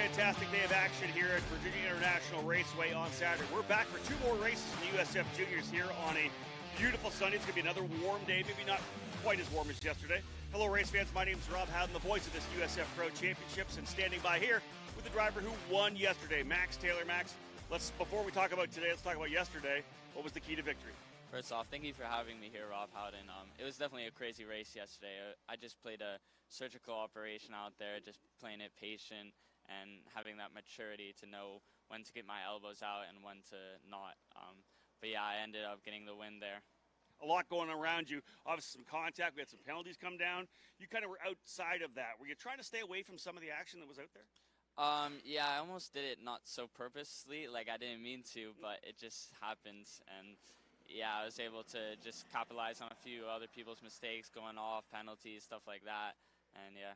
fantastic day of action here at Virginia International Raceway on Saturday. We're back for 2 more races in the USF Juniors here on a beautiful Sunday. It's going to be another warm day, maybe not quite as warm as yesterday. Hello, race fans. My name is Rob Howden, the voice of this USF Pro Championships, and standing by here with the driver who won yesterday, Max Taylor. Max, before we talk about today, let's talk about yesterday. What was the key to victory? First off, thank you for having me here, Rob Howden. It was definitely a crazy race yesterday. I just played a surgical operation out there, just playing it patient and having that maturity to know when to get my elbows out and when to not. But yeah, I ended up getting the win there. A lot going around you. Obviously some contact. We had some penalties come down. You kind of were outside of that. Were you trying to stay away from some of the action that was out there? Yeah, I almost did it not so purposely, like I didn't mean to, but it just happened. And yeah, I was able to just capitalize on a few other people's mistakes, going off, penalties, stuff like that. And yeah.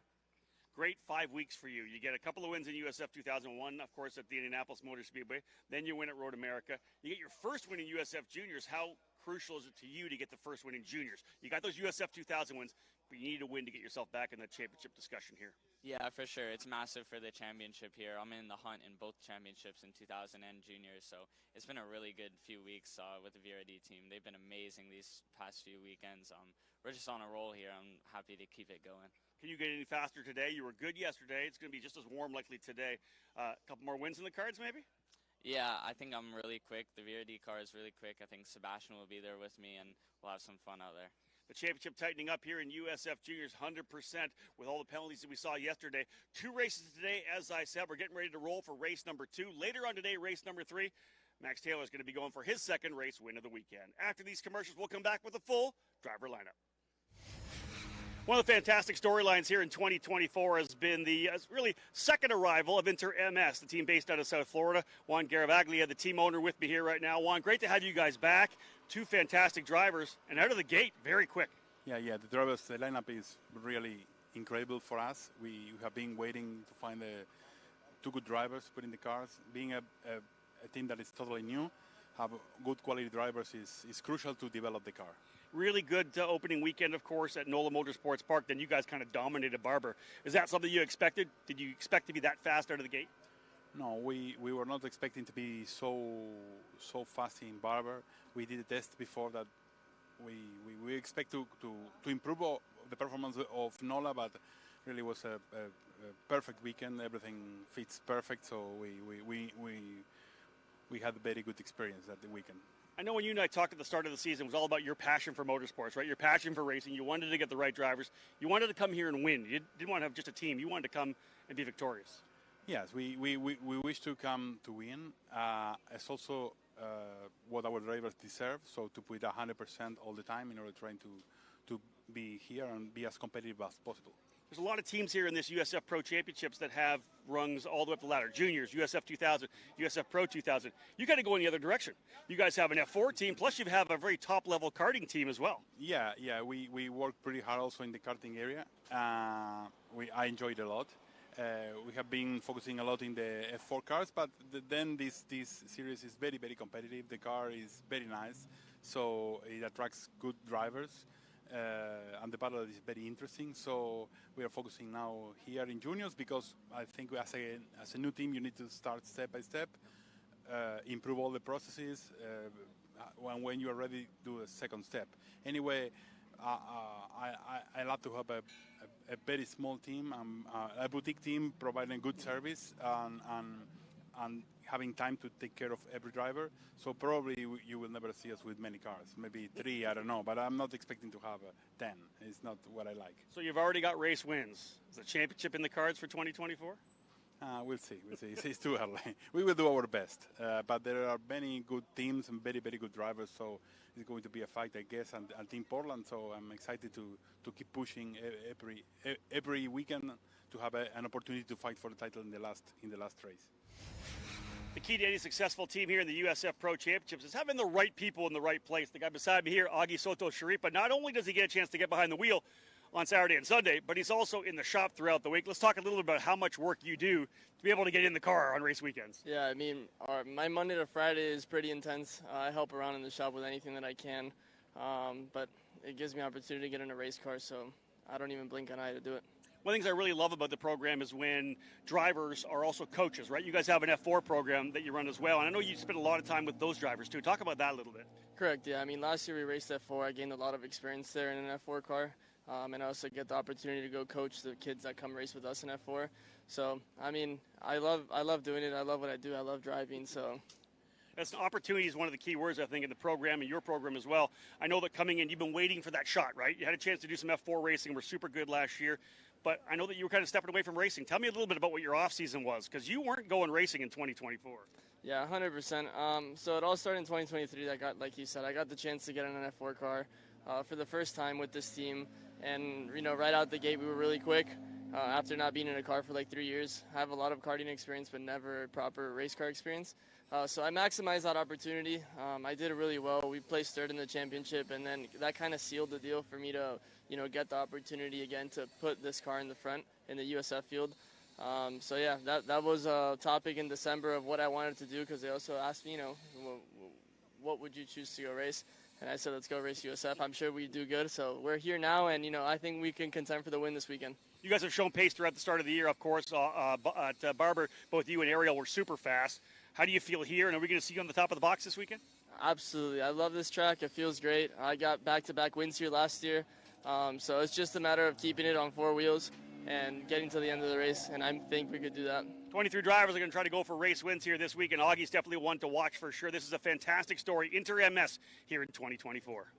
Great 5 weeks for you. You get a couple of wins in USF 2001, of course, at the Indianapolis Motor Speedway. Then you win at Road America. You get your first win in USF Juniors. How crucial is it to you to get the first win in Juniors? You got those USF 2000 wins, but you need a win to get yourself back in the championship discussion here. Yeah, for sure. It's massive for the championship here. I'm in the hunt in both championships in 2000 and Juniors, so it's been a really good few weeks with the VRD team. They've been amazing these past few weekends. We're just on a roll here. I'm happy to keep it going. Can you get any faster today? You were good yesterday. It's going to be just as warm likely today. A couple more wins in the cards maybe? Yeah, I think I'm really quick. The VRD car is really quick. I think Sebastian will be there with me, and we'll have some fun out there. The championship tightening up here in USF Juniors 100% with all the penalties that we saw yesterday. 2 races today, as I said. We're getting ready to roll for race number 2. Later on today, race number 3. Max Taylor is going to be going for his second race win of the weekend. After these commercials, we'll come back with a full driver lineup. One of the fantastic storylines here in 2024 has been the really second arrival of Interms, the team based out of South Florida. Juan Garavaglia, the team owner, with me here right now. Juan, great to have you guys back. 2 fantastic drivers, and out of the gate, very quick. Yeah, the lineup is really incredible for us. We have been waiting to find 2 good drivers to put in the cars. Being a team that is totally new, have good quality drivers is crucial to develop the car. Really good opening weekend, of course, at NOLA Motorsports Park. Then you guys kind of dominated Barber. Is that something you expected? Did you expect to be that fast out of the gate? No, we were not expecting to be so fast in Barber. We did a test before that. We expect to improve the performance of NOLA, but really was a perfect weekend. Everything fits perfect, so we had a very good experience at the weekend. I know when you and I talked at the start of the season, it was all about your passion for motorsports, right? Your passion for racing. You wanted to get the right drivers. You wanted to come here and win. You didn't want to have just a team. You wanted to come and be victorious. Yes, we wish to come to win. It's also what our drivers deserve, so to put 100% all the time in order trying to be here and be as competitive as possible. There's a lot of teams here in this USF Pro Championships that have rungs all the way up the ladder. Juniors, USF 2000, USF Pro 2000. You got to go in the other direction. You guys have an F4 team, plus you have a very top-level karting team as well. Yeah. We work pretty hard also in the karting area. I enjoyed it a lot. We have been focusing a lot in the F4 cars, but then this series is very, very competitive. The car is very nice, so it attracts good drivers. And the battle is very interesting, so we are focusing now here in juniors because I think as a new team you need to start step by step, improve all the processes, when you are ready do a second step. Anyway, I love to have a very small team, a boutique team providing good service and having time to take care of every driver. So probably you will never see us with many cars, maybe 3, I don't know, but I'm not expecting to have 10. It's not what I like. So you've already got race wins. Is the championship in the cards for 2024? We'll see. It's too early. We will do our best, but there are many good teams and very, very good drivers, so it's going to be a fight, I guess, and Team Portland, so I'm excited to keep pushing every weekend to have an opportunity to fight for the title in the last race. The key to any successful team here in the USF Pro Championships is having the right people in the right place. The guy beside me here, Augie Soto Sharipa, not only does he get a chance to get behind the wheel on Saturday and Sunday, but he's also in the shop throughout the week. Let's talk a little bit about how much work you do to be able to get in the car on race weekends. Yeah, I mean, my Monday to Friday is pretty intense. I help around in the shop with anything that I can, but it gives me an opportunity to get in a race car, so I don't even blink an eye to do it. One of the things I really love about the program is when drivers are also coaches, right? You guys have an F4 program that you run as well, and I know you spend a lot of time with those drivers too. Talk about that a little bit. Correct, yeah. I mean, last year we raced F4. I gained a lot of experience there in an F4 car, and I also get the opportunity to go coach the kids that come race with us in F4. So, I mean, I love doing it. I love what I do. I love driving, so. That's opportunity is one of the key words, I think, in the program and your program as well. I know that coming in, you've been waiting for that shot, right? You had a chance to do some F4 racing. We're super good last year. But I know that you were kind of stepping away from racing. Tell me a little bit about what your off-season was, because you weren't going racing in 2024. Yeah, 100%. So it all started in 2023. Like you said, I got the chance to get in an F4 car for the first time with this team. And, right out the gate, we were really quick. After not being in a car for like 3 years, I have a lot of karting experience, but never proper race car experience. So I maximized that opportunity. I did it really well. We placed third in the championship, and then that kind of sealed the deal for me to, get the opportunity again to put this car in the front in the USF field. So yeah, that was a topic in December of what I wanted to do, because they also asked me, what would you choose to go race? And I said, let's go race USF. I'm sure we do good. So we're here now, and, I think we can contend for the win this weekend. You guys have shown pace throughout the start of the year, of course. At Barber, both you and Ariel were super fast. How do you feel here, and are we going to see you on the top of the box this weekend? Absolutely. I love this track. It feels great. I got back-to-back wins here last year. So it's just a matter of keeping it on four wheels and getting to the end of the race, and I think we could do that. 23 drivers are going to try to go for race wins here this week, and Augie's definitely one to watch for sure. This is a fantastic story. Interms here in 2024.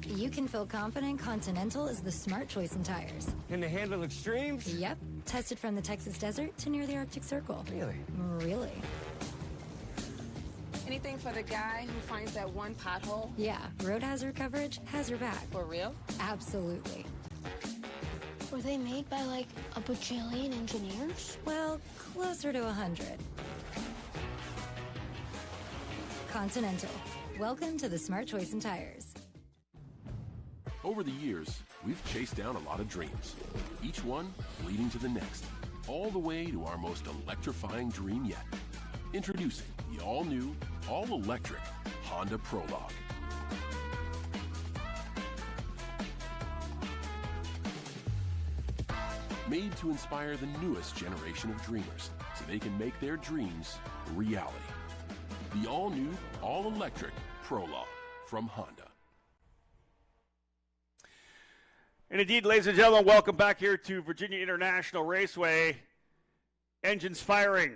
You can feel confident Continental is the smart choice in tires. Can they handle extremes? Yep. Tested from the Texas desert to near the Arctic Circle. Really? Really. Anything for the guy who finds that one pothole? Yeah, road hazard coverage has your back. For real? Absolutely. Were they made by like a bajillion engineers? Well, closer to 100. Continental. Welcome to the smart choice in tires. Over the years, we've chased down a lot of dreams, each one leading to the next, all the way to our most electrifying dream yet. Introducing the all-new, all-electric Honda Prologue. Made to inspire the newest generation of dreamers so they can make their dreams a reality. The all-new, all-electric Prologue from Honda. And indeed, ladies and gentlemen, welcome back here to Virginia International Raceway. Engines firing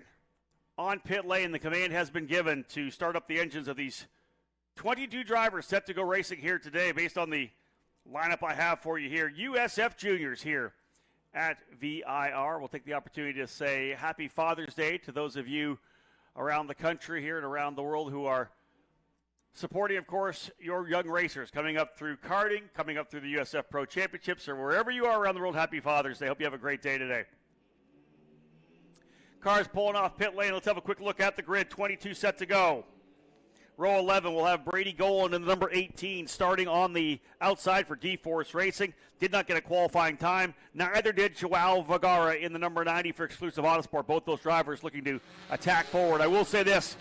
on pit lane. The command has been given to start up the engines of these 22 drivers set to go racing here today based on the lineup I have for you here. USF Juniors here at VIR. We'll take the opportunity to say Happy Father's Day to those of you around the country here and around the world who are supporting, of course, your young racers coming up through karting, coming up through the USF Pro Championships, or wherever you are around the world. Happy Father's Day. Hope you have a great day today. Cars pulling off pit lane. Let's have a quick look at the grid. 22 set to go. Row 11 will have Brady Golan in the number 18 starting on the outside for D-Force Racing. Did not get a qualifying time. Neither did Joao Vergara in the number 90 for Exclusive Autosport. Both those drivers looking to attack forward. I will say this.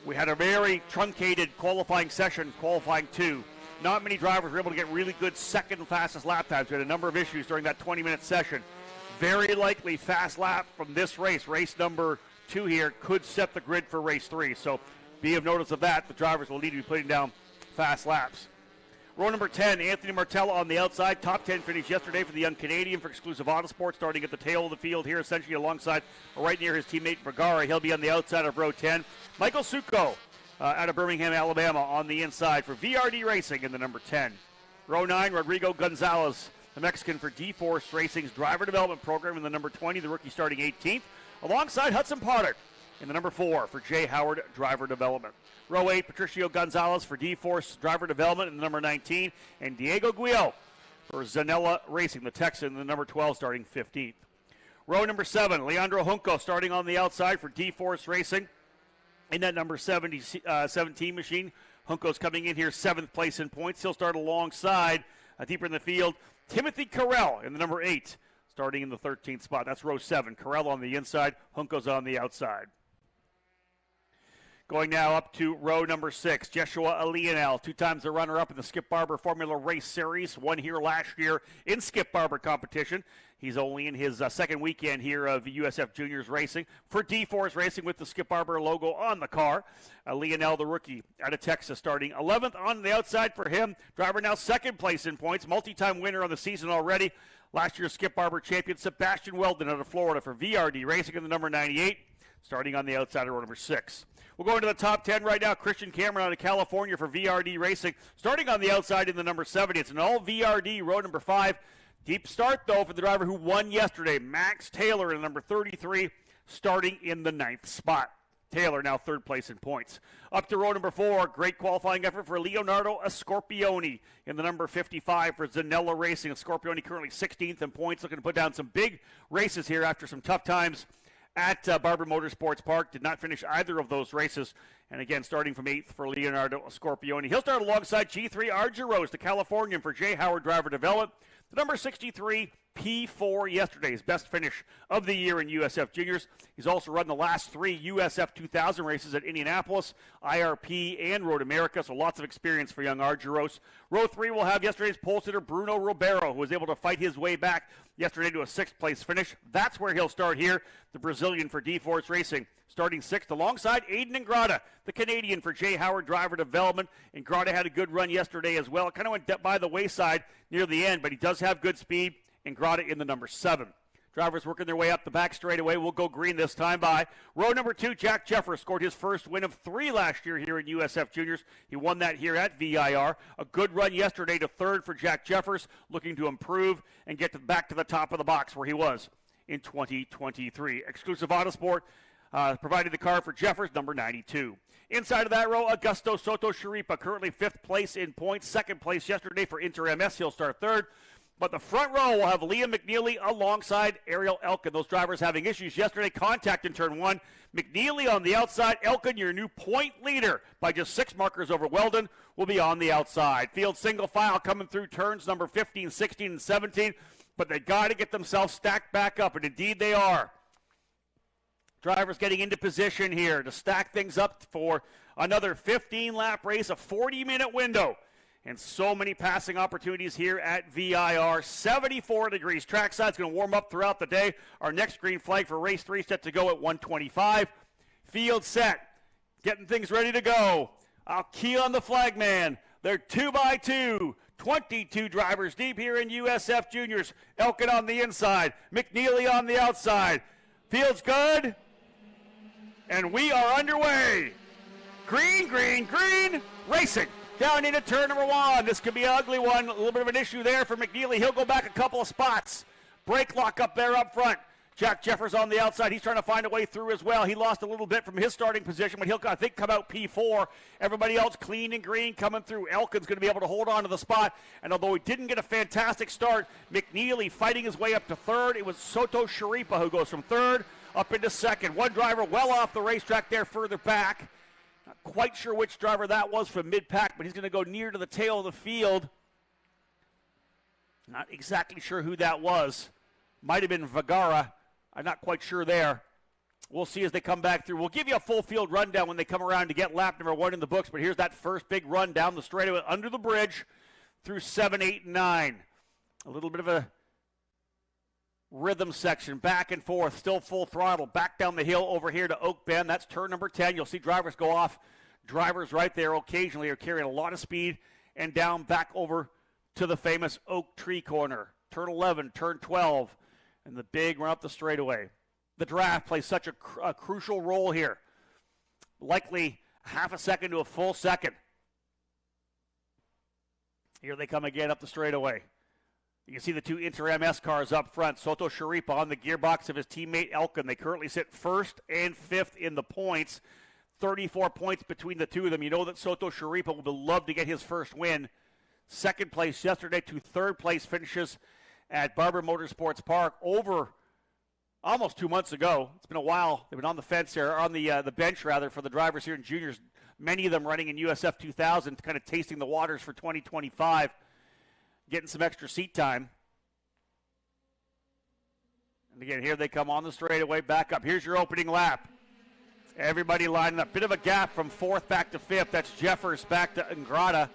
We had a very truncated qualifying session, qualifying 2. Not many drivers were able to get really good second fastest lap times. We had a number of issues during that 20-minute session. Very likely fast lap from this race, race number 2 here, could set the grid for race 3. So be of notice of that. The drivers will need to be putting down fast laps. Row number 10, Anthony Martella on the outside. Top 10 finish yesterday for the young Canadian for Exclusive Autosport, starting at the tail of the field here, essentially alongside or right near his teammate Vergara. He'll be on the outside of row 10. Michael Succo out of Birmingham, Alabama on the inside for VRD Racing in the number 10. Row 9, Rodrigo Gonzalez, the Mexican for D-Force Racing's driver development program in the number 20, the rookie starting 18th, alongside Hudson Potter in the number 4 for Jay Howard driver development. Row 8, Patricio Gonzalez for D-Force driver development in the number 19, and Diego Guillo for Zanella Racing, the Texan, in the number 12 starting 15th. Row number 7, Leandro Junco starting on the outside for D-Force Racing in that number 17 machine. Junco's coming in here 7th place in points. He'll start alongside, deeper in the field, Timothy Carell in the number 8, starting in the 13th spot. That's row 7. Carell on the inside, Junco's on the outside. Going now up to row number 6, Joshua Leonel, 2 times the runner-up in the Skip Barber Formula Race Series, won here last year in Skip Barber competition. He's only in his second weekend here of USF Juniors Racing for D-Force Racing with the Skip Barber logo on the car. Leonel, the rookie out of Texas, starting 11th on the outside for him. Driver now second place in points, multi-time winner on the season already. Last year's Skip Barber champion Sebastian Weldon out of Florida for VRD Racing in the number 98, starting on the outside of row number 6. We'll go into the top 10 right now. Christian Cameron out of California for VRD Racing, starting on the outside in the number 70. It's an all VRD, row number 5. Deep start, though, for the driver who won yesterday, Max Taylor in number 33, starting in the 9th spot. Taylor now third place in points. Up to row number 4, great qualifying effort for Leonardo Scorpioni in the number 55 for Zanella Racing. Scorpioni currently 16th in points, looking to put down some big races here after some tough times at Barber Motorsports Park. Did not finish either of those races. And again, starting from 8th for Leonardo Scorpioni. He'll start alongside G3 Argyros, the Californian for Jay Howard Driver Development. The number 63 P4 yesterday, his best finish of the year in USF Juniors. He's also run the last 3 USF 2000 races at Indianapolis, IRP, and Road America, so lots of experience for young Argyros. Row 3 will have yesterday's pole sitter Bruno Ribeiro, who was able to fight his way back yesterday to a 6th place finish. That's where he'll start here, the Brazilian for D-Force Racing, starting 6th alongside Aiden Ingrata, the Canadian for Jay Howard Driver Development. Ingrata had a good run yesterday as well. It kind of went by the wayside near the end, but he does have good speed. Ingrata in the number 7. Drivers working their way up the back straightaway. We'll go green this time by row number 2. Jack Jeffers scored his first win of 3 last year here in USF Juniors. He won that here at VIR. A good run yesterday to 3rd for Jack Jeffers, looking to improve and get back to the top of the box where he was in 2023. Exclusive Autosport provided the car for Jeffers, number 92. Inside of that row, Augusto Soto Sharipa, currently 5th place in points, 2nd place yesterday for Interms. He'll start 3rd. But the front row will have Liam McNeely alongside Ariel Elkin. Those drivers having issues yesterday. Contact in turn 1. McNeely on the outside. Elkin, your new point leader by just 6 markers over Weldon, will be on the outside. Field single file coming through turns number 15, 16, and 17. But they got to get themselves stacked back up, and indeed they are. Drivers getting into position here to stack things up for another 15-lap race, a 40-minute window. And so many passing opportunities here at VIR. 74 degrees. Trackside's going to warm up throughout the day. Our next green flag for race 3 set to go at 1:25. Field set. Getting things ready to go. I'll key on the flagman. They're 2x2. 22 drivers deep here in USF Juniors. Elkin on the inside. McNeely on the outside. Field's good. And we are underway. Green, green, green. Racing. Down into turn number 1. This could be an ugly one. A little bit of an issue there for McNeely. He'll go back a couple of spots. Brake lock up there up front. Jack Jeffers on the outside. He's trying to find a way through as well. He lost a little bit from his starting position, but he'll, I think, come out P4. Everybody else clean and green coming through. Elkin's going to be able to hold on to the spot. And although he didn't get a fantastic start, McNeely fighting his way up to 3rd. It was Soto Sharipa who goes from 3rd up into 2nd. One driver well off the racetrack there further back. Not quite sure which driver that was from mid-pack, but he's going to go near to the tail of the field. Not exactly sure who that was. Might have been Vergara. I'm not quite sure there. We'll see as they come back through. We'll give you a full field rundown when they come around to get lap number 1 in the books, but here's that first big run down the straightaway under the bridge through 7, 8, and 9. A little bit of a rhythm section, back and forth, still full throttle, back down the hill over here to Oak Bend. That's turn number 10. You'll see drivers go off. Drivers right there occasionally are carrying a lot of speed, and down back over to the famous Oak Tree Corner. Turn 11, turn 12, and the big run up the straightaway. The draft plays such a crucial role here. Likely half a second to a full second. Here they come again up the straightaway. You can see the 2 Inter-MS cars up front. Soto Sharipa on the gearbox of his teammate Elkin. They currently sit 1st and 5th in the points. 34 points between the two of them. You know that Soto Sharipa will love to get his first win. 2nd place yesterday to 3rd place finishes at Barber Motorsports Park over almost 2 months ago. It's been a while. They've been on the fence here, on the bench rather, for the drivers here in juniors. Many of them running in USF 2000, kind of tasting the waters for 2025. Getting some extra seat time. And again, here they come on the straightaway, back up. Here's your opening lap. Everybody lining up. Bit of a gap from fourth back to fifth. That's Jeffers back to Ingrata.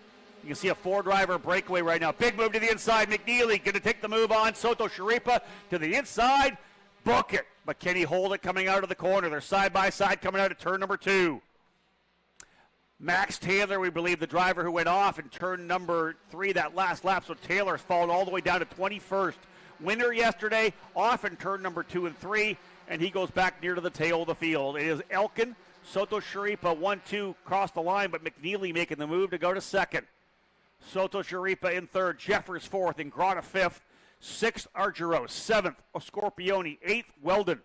You can see a four-driver breakaway right now. Big move to the inside. McNeely going to take the move on. Soto Sharipa to the inside. Book it. But can he hold it coming out of the corner? They're side-by-side coming out of turn number 2. Max Taylor, we believe, the driver who went off in turn number 3 that last lap. So Taylor's fallen all the way down to 21st. Winner yesterday, off in turn number 2 and 3, and he goes back near to the tail of the field. It is Elkin, Soto Sharipa 1-2 across the line, but McNeely making the move to go to second. Soto Sharipa in third, Jeffers fourth, Ingrata fifth, sixth Argyros, seventh Scorpioni, eighth Weldon.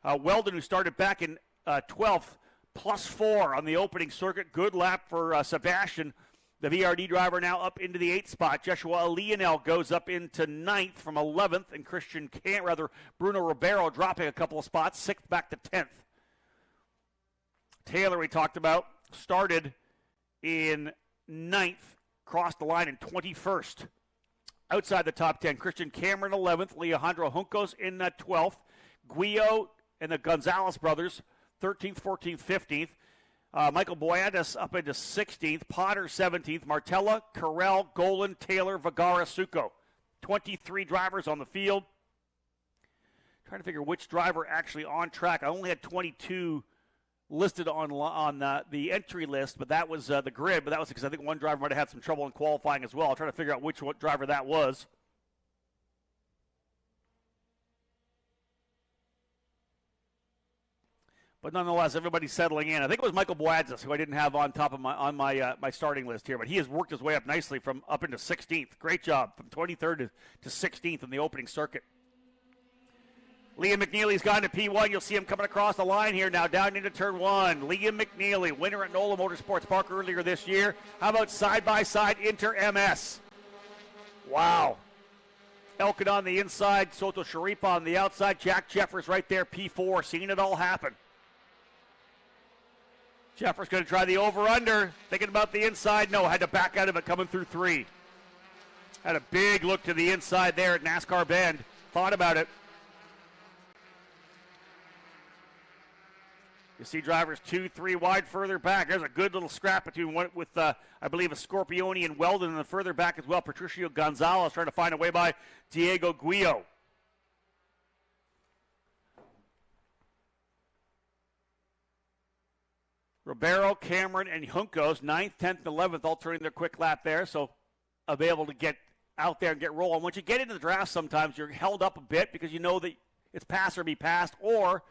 Weldon, who started back in 12th, +4 on the opening circuit. Good lap for Sebastian, the VRD driver, now up into the 8th spot. Joshua Leonel goes up into 9th from 11th, and Bruno Ribeiro dropping a couple of spots, 6th back to 10th. Taylor, we talked about, started in 9th. Crossed the line in 21st. Outside the top 10, Christian Cameron 11th, Alejandro Juncos in 12th, Guillo and the Gonzalez brothers 13th, 14th, 15th. Michael Boyadas up into 16th, Potter 17th, Martella, Carell, Golan, Taylor, Vergara, Succo. 23 drivers on the field. Trying to figure which driver actually on track. I only had 22 listed on the entry list, but that was the grid, but that was because I think one driver might have had some trouble in qualifying as well. I'll try to figure out what driver that was. But nonetheless, everybody's settling in. I think it was Michael Boadzis, who I didn't have on top of my starting list here, but he has worked his way up nicely from up into 16th. Great job from 23rd to 16th in the opening circuit. Liam McNeely's gone to P1. You'll see him coming across the line here now, down into turn 1. Liam McNeely, winner at NOLA Motorsports Park earlier this year. How about side-by-side Inter MS? Wow. Elkin on the inside, Soto Sharipa on the outside, Jack Jeffers right there, P4, seeing it all happen. Jeffers going to try the over-under, thinking about the inside. No, had to back out of it coming through 3. Had a big look to the inside there at NASCAR Bend. Thought about it. You see drivers 2, 3 wide further back. There's a good little scrap between one with, I believe, a Scorpioni and Weldon, and then further back as well, Patricio Gonzalez trying to find a way by Diego Guillo. Ribeiro, Cameron, and Juncos, 9th, 10th, and 11th, all turning their quick lap there, so I'll be able to get out there and get rolling. Once you get into the draft, sometimes you're held up a bit because you know that it's pass or be passed, or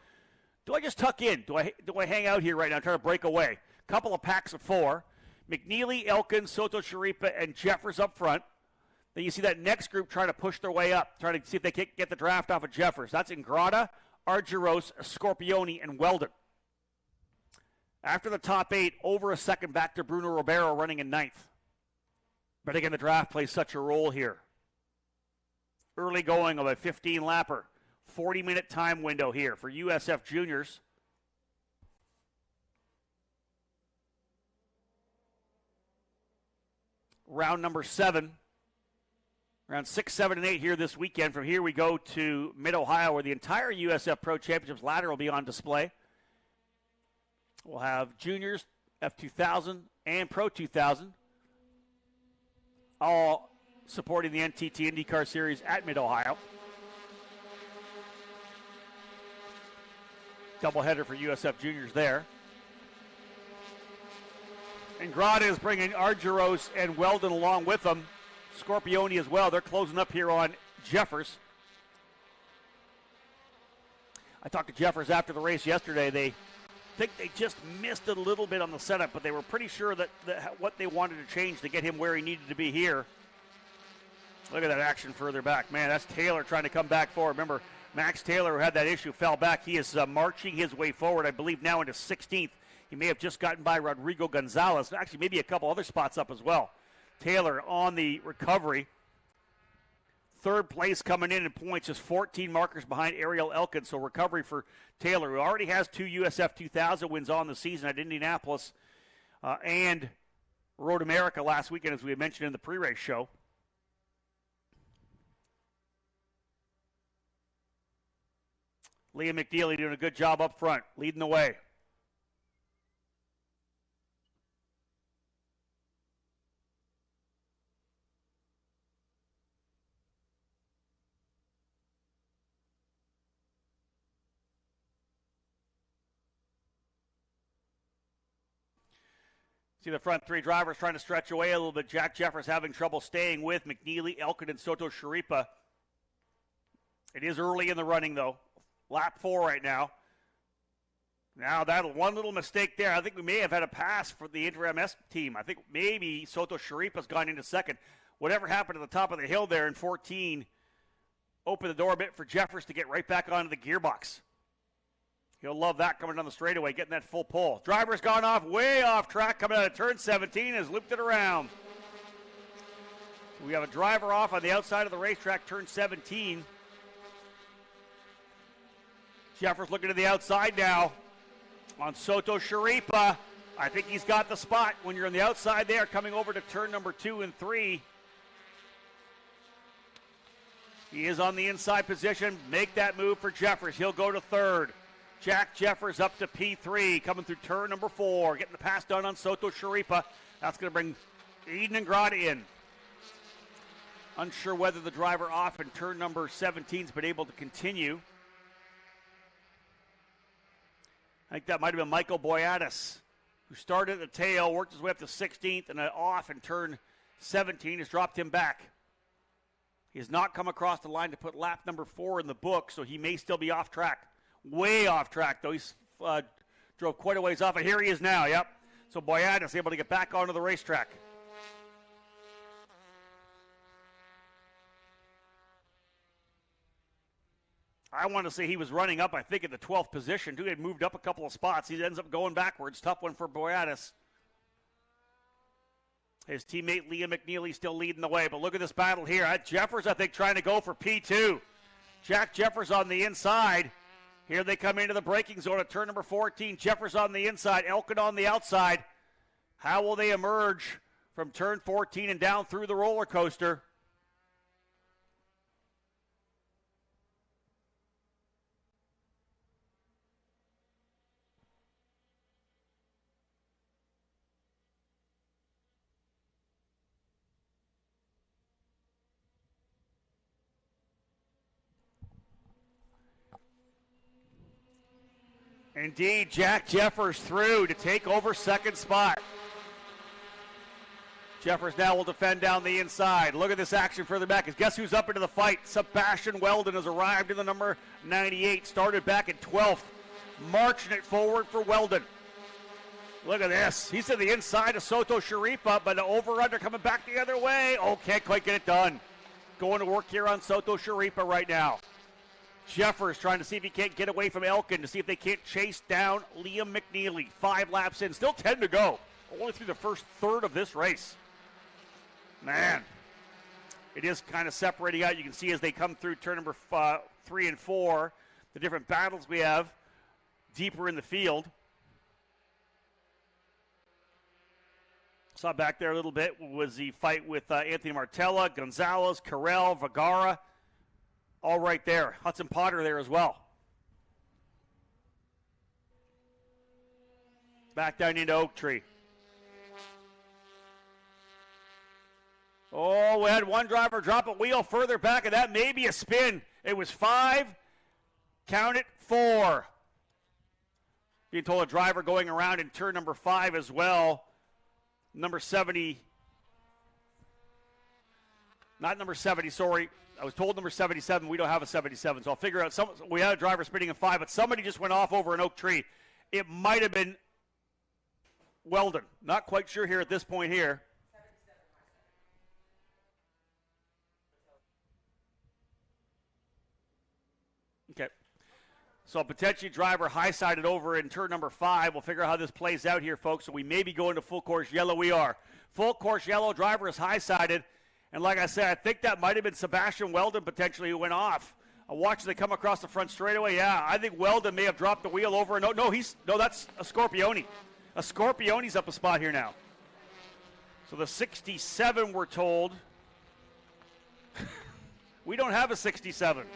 do I just tuck in? Do I hang out here right now, try to break away? Couple of packs of 4. McNeely, Elkin, Soto Sharipa, and Jeffers up front. Then you see that next group trying to push their way up, trying to see if they can get the draft off of Jeffers. That's Ingrata, Argyros, Scorpioni, and Weldon. After the top 8, over a second back to Bruno Ribeiro running in 9th. But again, the draft plays such a role here. Early going of a 15-lapper. 40-minute time window here for USF juniors. Round number 7. Round 6, 7, and 8 here this weekend. From here we go to Mid-Ohio, where the entire USF Pro Championships ladder will be on display. We'll have juniors, F2000, and Pro 2000, all supporting the NTT IndyCar Series at Mid-Ohio. Doubleheader for USF juniors there. And Ingrata is bringing Argyros and Weldon along with them. Scorpioni as well. They're closing up here on Jeffers. I talked to Jeffers after the race yesterday. They think they just missed it a little bit on the setup, but they were pretty sure that what they wanted to change to get him where he needed to be here. Look at that action further back. Man, that's Taylor trying to come back forward. Remember, Max Taylor, who had that issue, fell back. He is marching his way forward, I believe, now into 16th. He may have just gotten by Rodrigo Gonzalez. Actually, maybe a couple other spots up as well. Taylor on the recovery. Third place coming in points, just 14 markers behind Ariel Elkin. So recovery for Taylor, who already has 2 USF 2000 wins on the season at Indianapolis and Road America last weekend, as we had mentioned in the pre-race show. Liam McNeely doing a good job up front, leading the way. See the front three drivers trying to stretch away a little bit. Jack Jeffers having trouble staying with McNeely, Elkin, and Soto Sharipa. It is early in the running, though. Lap 4 right now. Now, that one little mistake there. I think we may have had a pass for the Interms team. I think maybe Soto Sharipa's gone into second. Whatever happened at the top of the hill there in 14 opened the door a bit for Jeffers to get right back onto the gearbox. He'll love that coming down the straightaway, getting that full pull. Driver's gone off, way off track, coming out of turn 17, has looped it around. So we have a driver off on the outside of the racetrack, turn 17. Jeffers looking to the outside now on Soto Sharipa. I think he's got the spot when you're on the outside there, coming over to turn number 2 and 3. He is on the inside position. Make that move for Jeffers. He'll go to third. Jack Jeffers up to P3, coming through turn number 4, getting the pass done on Soto Sharipa. That's going to bring Eden and Grotta in. Unsure whether the driver off in turn number 17's been able to continue. I think that might have been Michael Boyatis, who started at the tail, worked his way up to 16th, and off in turn 17 has dropped him back. He has not come across the line to put lap number 4 in the book, so he may still be off track. Way off track, though. He's drove quite a ways off, and here he is now, yep. So Boyatis able to get back onto the racetrack. I want to say he was running up, I think, in the 12th position, too. He had moved up a couple of spots. He ends up going backwards. Tough one for Boyatis. His teammate Liam McNeely still leading the way, but look at this battle here. Jeffers, I think, trying to go for P2. Jack Jeffers on the inside. Here they come into the braking zone at turn number 14. Jeffers on the inside, Elkin on the outside. How will they emerge from turn 14 and down through the roller coaster? Indeed, Jack Jeffers through to take over second spot. Jeffers now will defend down the inside. Look at this action further back. Because guess who's up into the fight? Sebastian Weldon has arrived in the number 98. Started back in 12th. Marching it forward for Weldon. Look at this. He's to the inside of Soto Sharipa, but an over-under coming back the other way. Oh, can't quite get it done. Going to work here on Soto Sharipa right now. Jeffers trying to see if he can't get away from Elkin, to see if they can't chase down Liam McNeely. 5 laps in, still 10 to go. Only through the first third of this race. Man, it is kind of separating out. You can see as they come through turn number 3 and 4, the different battles we have deeper in the field. Saw back there a little bit was the fight with Anthony Martella, Gonzalez, Carell, Vergara. All right there. Hudson Potter there as well. Back down into Oak Tree. Oh, we had one driver drop a wheel further back, and that may be a spin. It was 5. Count it, 4. Being told a driver going around in turn number 5 as well. Number 70. Not number 70, sorry. I was told number 77. We don't have a 77, so I'll figure out. We had a driver spinning in 5, but somebody just went off over an Oak Tree. It might have been Weldon. Not quite sure here at this point here. Okay. So potentially driver high-sided over in turn number 5. We'll figure out how this plays out here, folks. So we may be going to full course yellow. We are. Full course yellow. Driver is high-sided. And like I said, I think that might have been Sebastian Weldon potentially who went off. I watched they come across the front straightaway. Yeah, I think Weldon may have dropped the wheel over. No, that's a Scorpione. A Scorpione's up a spot here now. So the 67, we're told. We don't have a 67.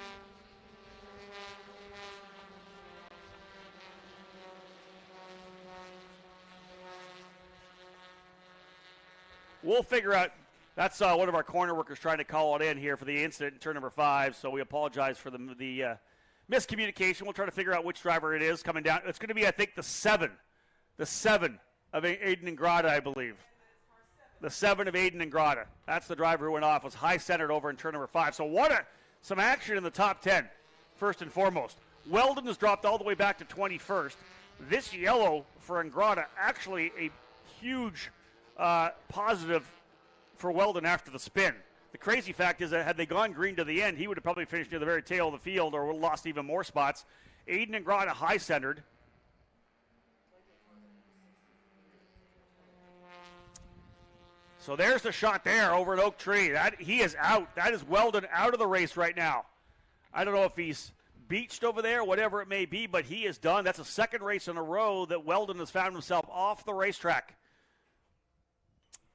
We'll figure out. That's one of our corner workers trying to call it in here for the incident in turn number 5, so we apologize for the miscommunication. We'll try to figure out which driver it is coming down. It's going to be, I think, the 7. The 7 of Aiden Ingrata, I believe. The 7 of Aiden Ingrata. That's the driver who went off, was high-centered over in turn number 5. So some action in the top 10, first and foremost. Weldon has dropped all the way back to 21st. This yellow for Ingrata, actually a huge positive for Weldon after the spin. The crazy fact is that had they gone green to the end, he would have probably finished near the very tail of the field or would have lost even more spots. Aiden Ingrata high-centered. So there's the shot there over at Oak Tree. He is out. That is Weldon out of the race right now. I don't know if he's beached over there, whatever it may be, but he is done. That's the second race in a row that Weldon has found himself off the racetrack.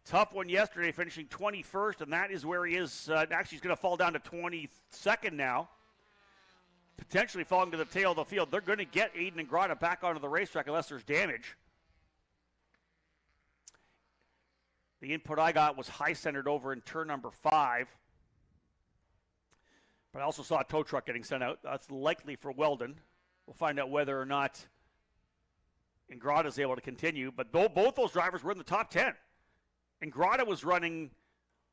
Tough one yesterday, finishing 21st, and that is where he is. Actually, he's going to fall down to 22nd now. Potentially falling to the tail of the field. They're going to get Aiden Ingrata back onto the racetrack unless there's damage. The input I got was high-centered over in turn number 5. But I also saw a tow truck getting sent out. That's likely for Weldon. We'll find out whether or not Ingrata is able to continue. But both those drivers were in the top 10. Ingrata was running,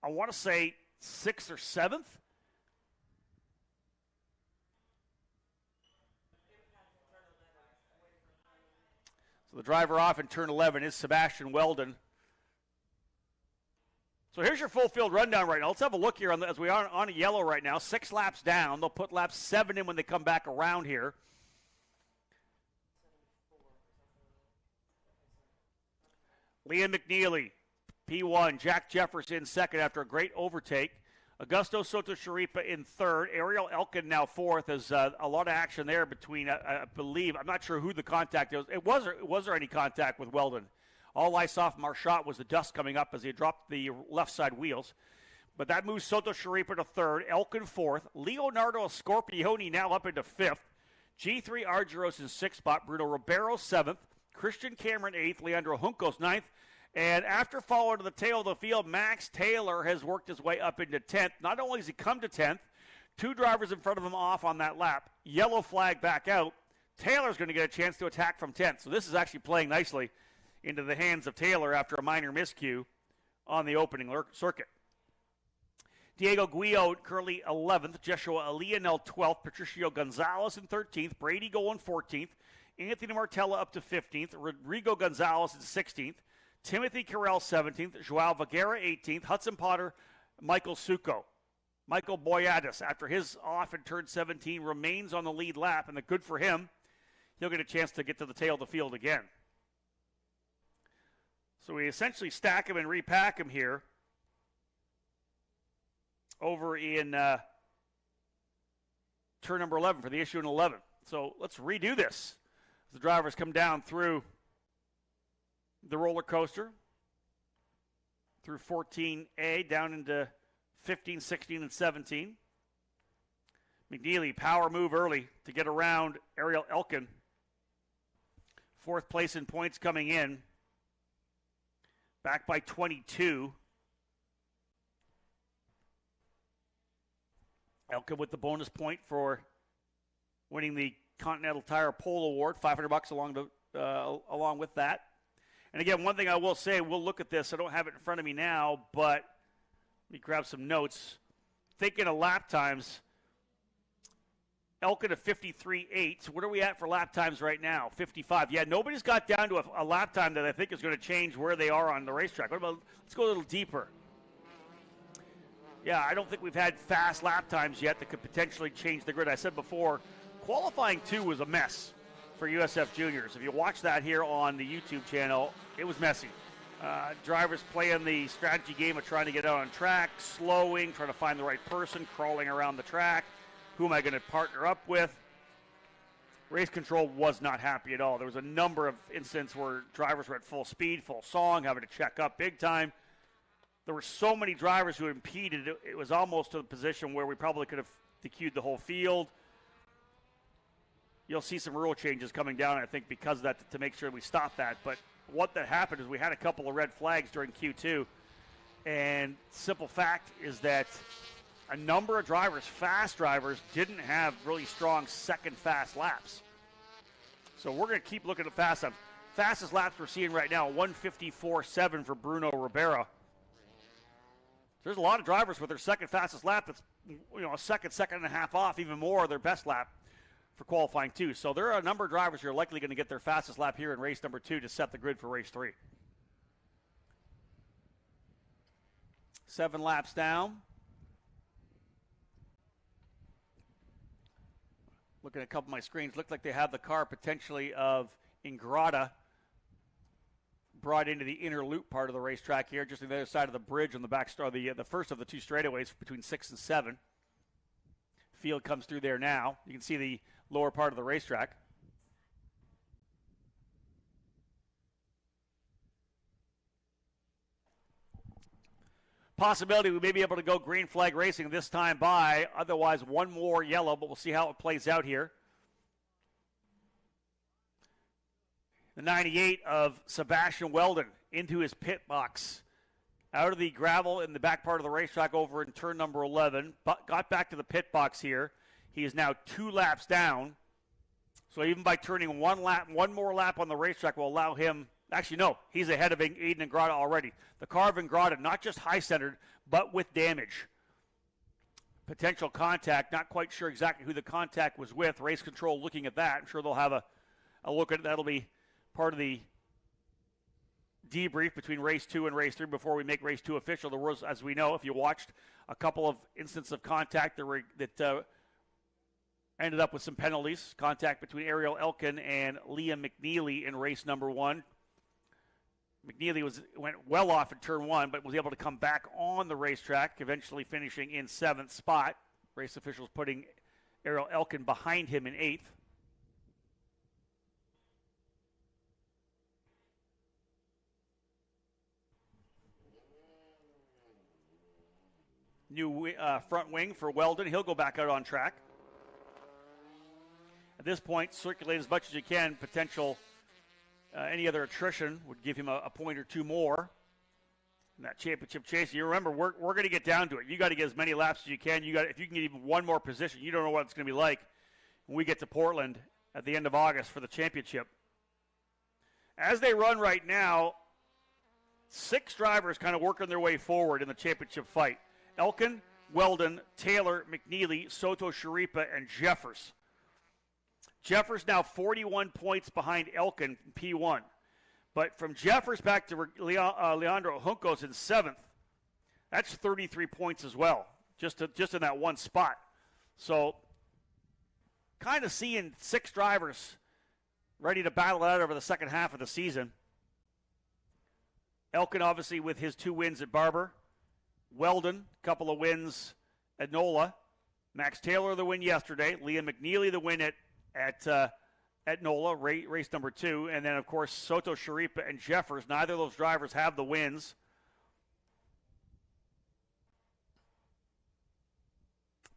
I want to say, 6th or 7th. So the driver off in turn 11 is Sebastian Weldon. So here's your full field rundown right now. Let's have a look here as we are on a yellow right now. 6 laps down. They'll put lap 7 in when they come back around here. Liam McNeely, P1. Jack Jefferson second after a great overtake. Augusto Soto-Sharipa in third. Ariel Elkin now fourth. There's a lot of action there between, I believe, I'm not sure who the contact was. Was there any contact with Weldon? All I saw from our shot was the dust coming up as he dropped the left side wheels. But that moves Soto-Sharipa to third, Elkin fourth, Leonardo Scorpioni now up into fifth, G3 Argyros in sixth spot, Bruno Ribeiro seventh, Christian Cameron eighth, Leandro Juncos ninth, and after falling to the tail of the field, Max Taylor has worked his way up into 10th. Not only has he come to 10th, 2 drivers in front of him off on that lap, yellow flag back out. Taylor's going to get a chance to attack from 10th, so this is actually playing nicely into the hands of Taylor after a minor miscue on the opening circuit. Diego Guillo currently 11th, Joshua Leonel 12th, Patricio Gonzalez in 13th, Brady Golan 14th, Anthony Martella up to 15th, Rodrigo Gonzalez in 16th, Timothy Carell 17th, Joao Viguera 18th, Hudson Potter, Michael Succo. Michael Boyadis, after his off in turn 17, remains on the lead lap, and the good for him, he'll get a chance to get to the tail of the field again. So we essentially stack him and repack him here over in turn number 11 for the issue in 11. So let's redo this. As the drivers come down through the roller coaster, through 14A, down into 15, 16, and 17. McNeely, power move early to get around Ariel Elkin. 4th place in points coming in. Back by 22. Elkin with the bonus point for winning the Continental Tire Pole Award, $500 along with that. And again, one thing I will say, we'll look at this. I don't have it in front of me now, but let me grab some notes. Thinking of lap times, Elkin at 53.8. So what are we at for lap times right now? 55. Yeah, nobody's got down to a lap time that I think is going to change where they are on the racetrack. What about, let's go a little deeper. Yeah, I don't think we've had fast lap times yet that could potentially change the grid. I said before, qualifying 2 was a mess for USF Juniors. If you watch that here on the YouTube channel, it was messy. Drivers playing the strategy game of trying to get out on track, slowing, trying to find the right person, crawling around the track. Who am I going to partner up with? Race control was not happy at all. There was a number of incidents where drivers were at full speed, full song, having to check up big time. There were so many drivers who impeded. It was almost to the position where we probably could have DQ'd the whole field. You'll see some rule changes coming down, I think, because of that, to make sure we stop that. But what that happened is we had a couple of red flags during Q2. And simple fact is that a number of drivers, fast drivers, didn't have really strong second fast laps. So we're going to keep looking at fast times. Fastest laps we're seeing right now, 1:54.7 for Bruno Ribera. There's a lot of drivers with their second fastest lap that's, a second and a half off, even more their best lap for qualifying too. So there are a number of drivers who are likely going to get their fastest lap here in race number 2 to set the grid for race 3. 7 laps down. Looking at a couple of my screens, look like they have the car potentially of Ingrata brought into the inner loop part of the racetrack here, just on the other side of the bridge on the back star, the first of the 2 straightaways between 6 and 7. Field comes through there now. You can see the lower part of the racetrack. Possibility we may be able to go green flag racing this time by. Otherwise, one more yellow, but we'll see how it plays out here. The 98 of Sebastian Weldon into his pit box. Out of the gravel in the back part of the racetrack over in turn number 11. But got back to the pit box here. He is now 2 laps down. So even by turning one more lap on the racetrack will allow him. Actually, no, he's ahead of Aiden Ingrata already. The car of Ingrata, not just high-centered, but with damage. Potential contact, not quite sure exactly who the contact was with. Race control looking at that. I'm sure they'll have a look at it. That'll be part of the debrief between race 2 and race 3 before we make race 2 official. There was, as we know, if you watched, a couple of instances of contact that ended up with some penalties. Contact between Ariel Elkin and Liam McNeely in race number 1. McNeely went well off in turn 1, but was able to come back on the racetrack, eventually finishing in 7th spot. Race officials putting Ariel Elkin behind him in 8th. New front wing for Weldon. He'll go back out on track. At this point, circulate as much as you can. Potential any other attrition would give him a point or 2 more in that championship chase. You remember, we're going to get down to it. You got to get as many laps as you can. If you can get even one more position, you don't know what it's going to be like when we get to Portland at the end of August for the championship. As they run right now, 6 drivers kind of working their way forward in the championship fight. Elkin, Weldon, Taylor, McNeely, Soto, Sharipa, and Jeffers. Jeffers now 41 points behind Elkin in P1. But from Jeffers back to Leandro Juncos in 7th, that's 33 points as well, just in that one spot. So kind of seeing 6 drivers ready to battle it out over the second half of the season. Elkin obviously with his 2 wins at Barber. Weldon, couple of wins at NOLA. Max Taylor the win yesterday. Liam McNeely the win at NOLA, race number 2. And then, of course, Soto, Sharipa, and Jeffers. Neither of those drivers have the wins.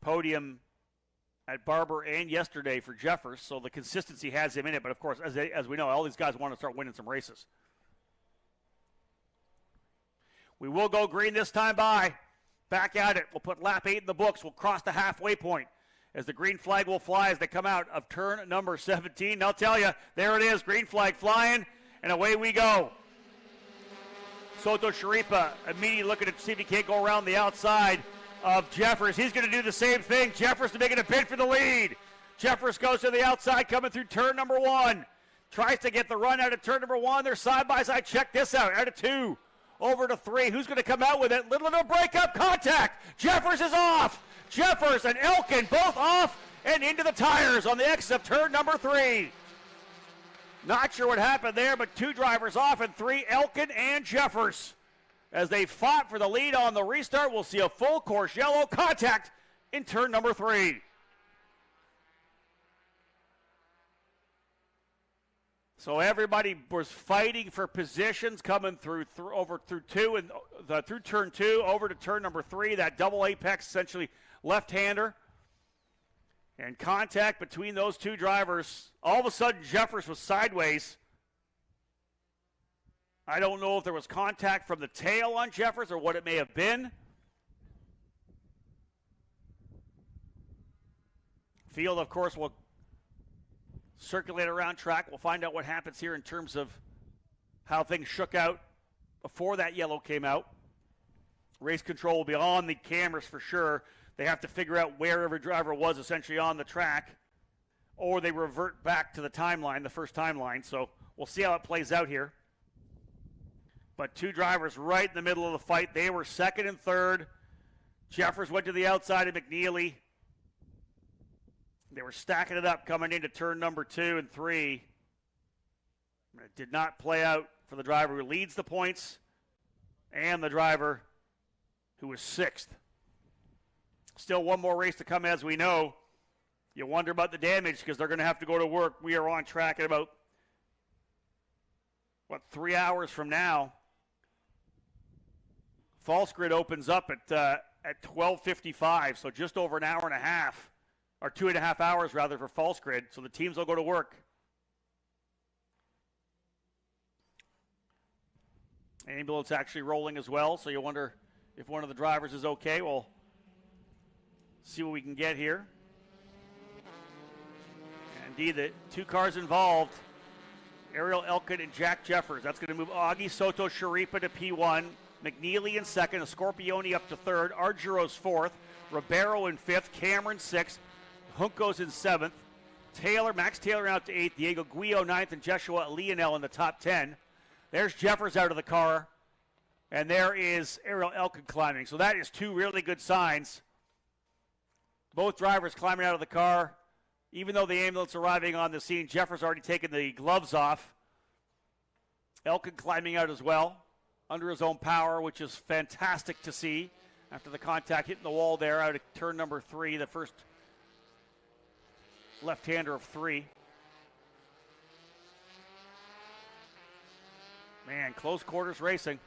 Podium at Barber and yesterday for Jeffers, so the consistency has him in it. But, of course, as we know, all these guys want to start winning some races. We will go green this time by. Back at it. We'll put lap 8 in the books. We'll cross the halfway point as the green flag will fly as they come out of turn number 17. I'll tell you, there it is. Green flag flying, and away we go. Soto Sharipa immediately looking to see if he can't go around the outside of Jeffers. He's going to do the same thing. Jeffers making a bid for the lead. Jeffers goes to the outside coming through turn number 1. Tries to get the run out of turn number 1. They're side by side. Check this out. Out of 2. Over to 3. Who's going to come out with it? Little breakup contact. Jeffers is off. Jeffers and Elkin both off and into the tires on the exit of turn number 3. Not sure what happened there, but 2 drivers off and 3, Elkin and Jeffers. As they fought for the lead on the restart, we'll see a full course yellow contact in turn number 3. So everybody was fighting for positions coming through 2 and through turn 2 over to turn number 3. That double apex, essentially left-hander, and contact between those 2 drivers. All of a sudden, Jeffers was sideways. I don't know if there was contact from the tail on Jeffers or what it may have been. Field, of course, will circulate around track. We'll find out what happens here in terms of how things shook out before that yellow came out. Race control will be on the cameras for sure. They have to figure out where every driver was essentially on the track, or they revert back to the timeline, the first timeline. So we'll see how it plays out here. But two drivers right in the middle of the fight. They were second and third. Jeffers went to the outside of McNeely. They were stacking it up coming into turn number 2 and 3. It did not play out for the driver who leads the points and the driver who was 6th. Still one more race to come, as we know. You wonder about the damage because they're going to have to go to work. We are on track at about, 3 hours from now. False grid opens up at 12:55, so just over an hour and a half, or 2.5 hours rather, for false grid. So the teams will go to work. Ambulance actually rolling as well, so you wonder if one of the drivers is okay. We'll see what we can get here. And indeed, the two cars involved, Ariel Elkin and Jack Jeffers. That's going to move Augie Soto Sharipa to P1, McNeely in second, Scorpione up to third, Argyros fourth, Ribeiro in fifth, Cameron sixth, Juncos in seventh, Max Taylor out to eighth, Diego Guillo ninth, and Joshua Leonel in the top 10. There's Jeffers out of the car, and there is Ariel Elkin climbing. So that is two really good signs. Both drivers climbing out of the car. Even though the ambulance arriving on the scene, Jeffers already taken the gloves off. Elkin climbing out as well, under his own power, which is fantastic to see after the contact hitting the wall there out of turn number 3, the first left-hander of 3. Man, close quarters racing.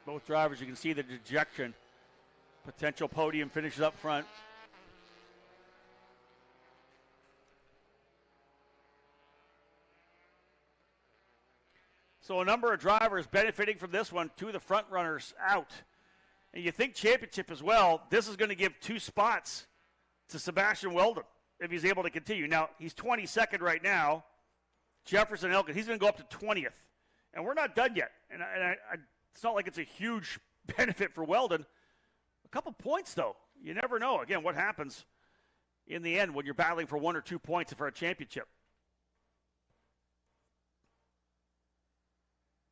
Both drivers, you can see the dejection. Potential podium finishes up front. So a number of drivers benefiting from this one. Two of the front runners out. And you think championship as well. This is going to give 2 spots to Sebastian Weldon if he's able to continue. Now, he's 22nd right now. Jefferson Elkin, he's going to go up to 20th. And we're not done yet. And it's not like it's a huge benefit for Weldon. A couple points, though. You never know, again, what happens in the end when you're battling for 1 or 2 points for a championship.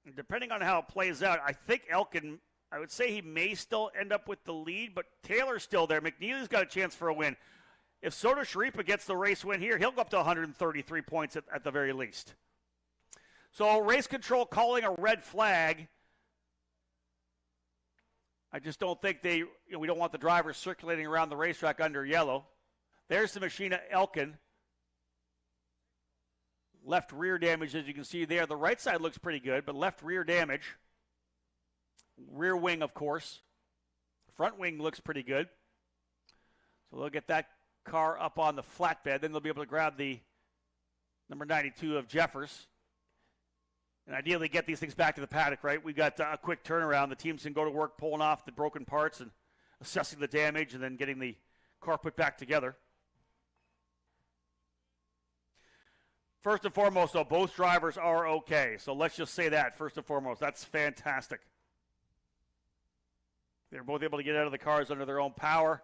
And depending on how it plays out, I think Elkin, I would say he may still end up with the lead, but Taylor's still there. McNeely's got a chance for a win. If Soto Sharipa gets the race win here, he'll go up to 133 points at the very least. So race control calling a red flag. I just don't think we don't want the drivers circulating around the racetrack under yellow. There's the Machina Elkin. Left rear damage, as you can see there. The right side looks pretty good, but left rear damage. Rear wing, of course. Front wing looks pretty good. So they'll get that car up on the flatbed. Then they'll be able to grab the number 92 of Jeffers. And ideally get these things back to the paddock, right? We've got a quick turnaround. The teams can go to work pulling off the broken parts and assessing the damage and then getting the car put back together. First and foremost, though, both drivers are okay. So let's just say that, first and foremost. That's fantastic. They're both able to get out of the cars under their own power.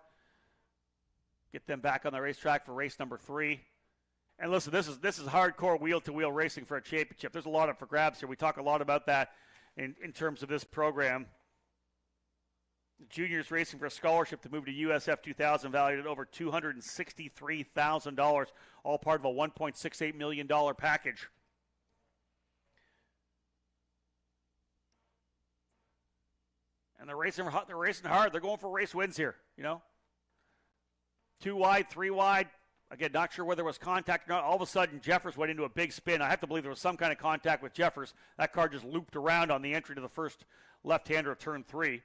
Get them back on the racetrack for race number 3. And listen, this is hardcore wheel-to-wheel racing for a championship. There's a lot up for grabs here. We talk a lot about that in terms of this program. The juniors racing for a scholarship to move to USF 2000, valued at over $263,000, all part of a $1.68 million package. And they're racing hard. They're going for race wins here, 2 wide, 3 wide. Again, not sure whether there was contact or not. All of a sudden, Jeffers went into a big spin. I have to believe there was some kind of contact with Jeffers. That car just looped around on the entry to the first left-hander of turn 3.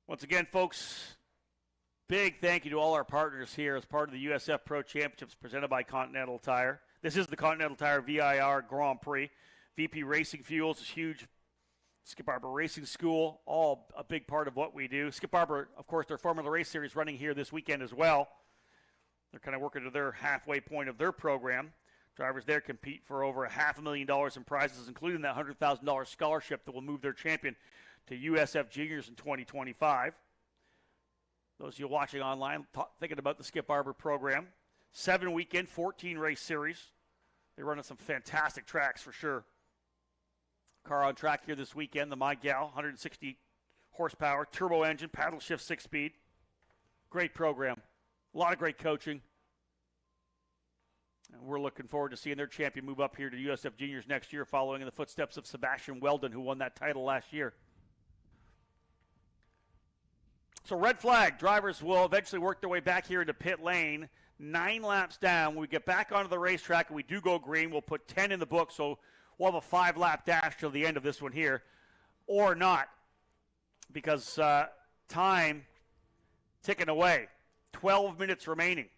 Once again, folks, big thank you to all our partners here as part of the USF Pro Championships presented by Continental Tire. This is the Continental Tire VIR Grand Prix. VP Racing Fuels is huge Skip Barber Racing School, all a big part of what we do. Skip Barber, of course, their Formula Race Series running here this weekend as well. They're kind of working to their halfway point of their program. Drivers there compete for over $500,000 in prizes, including that $100,000 scholarship that will move their champion to USF Juniors in 2025. Those of you watching online, thinking about the Skip Barber program. 7-weekend, 14-race series. They run on some fantastic tracks for sure. Car on track here this weekend, the My Gal, 160 horsepower, turbo engine, paddle shift 6-speed. Great program. A lot of great coaching. And we're looking forward to seeing their champion move up here to USF Juniors next year, following in the footsteps of Sebastian Weldon, who won that title last year. So red flag, drivers will eventually work their way back here into pit lane. 9 laps down, when we get back onto the racetrack and we do go green, we'll put 10 in the book, so we'll have a 5-lap dash till the end of this one here, or not, because time ticking away. 12 minutes remaining.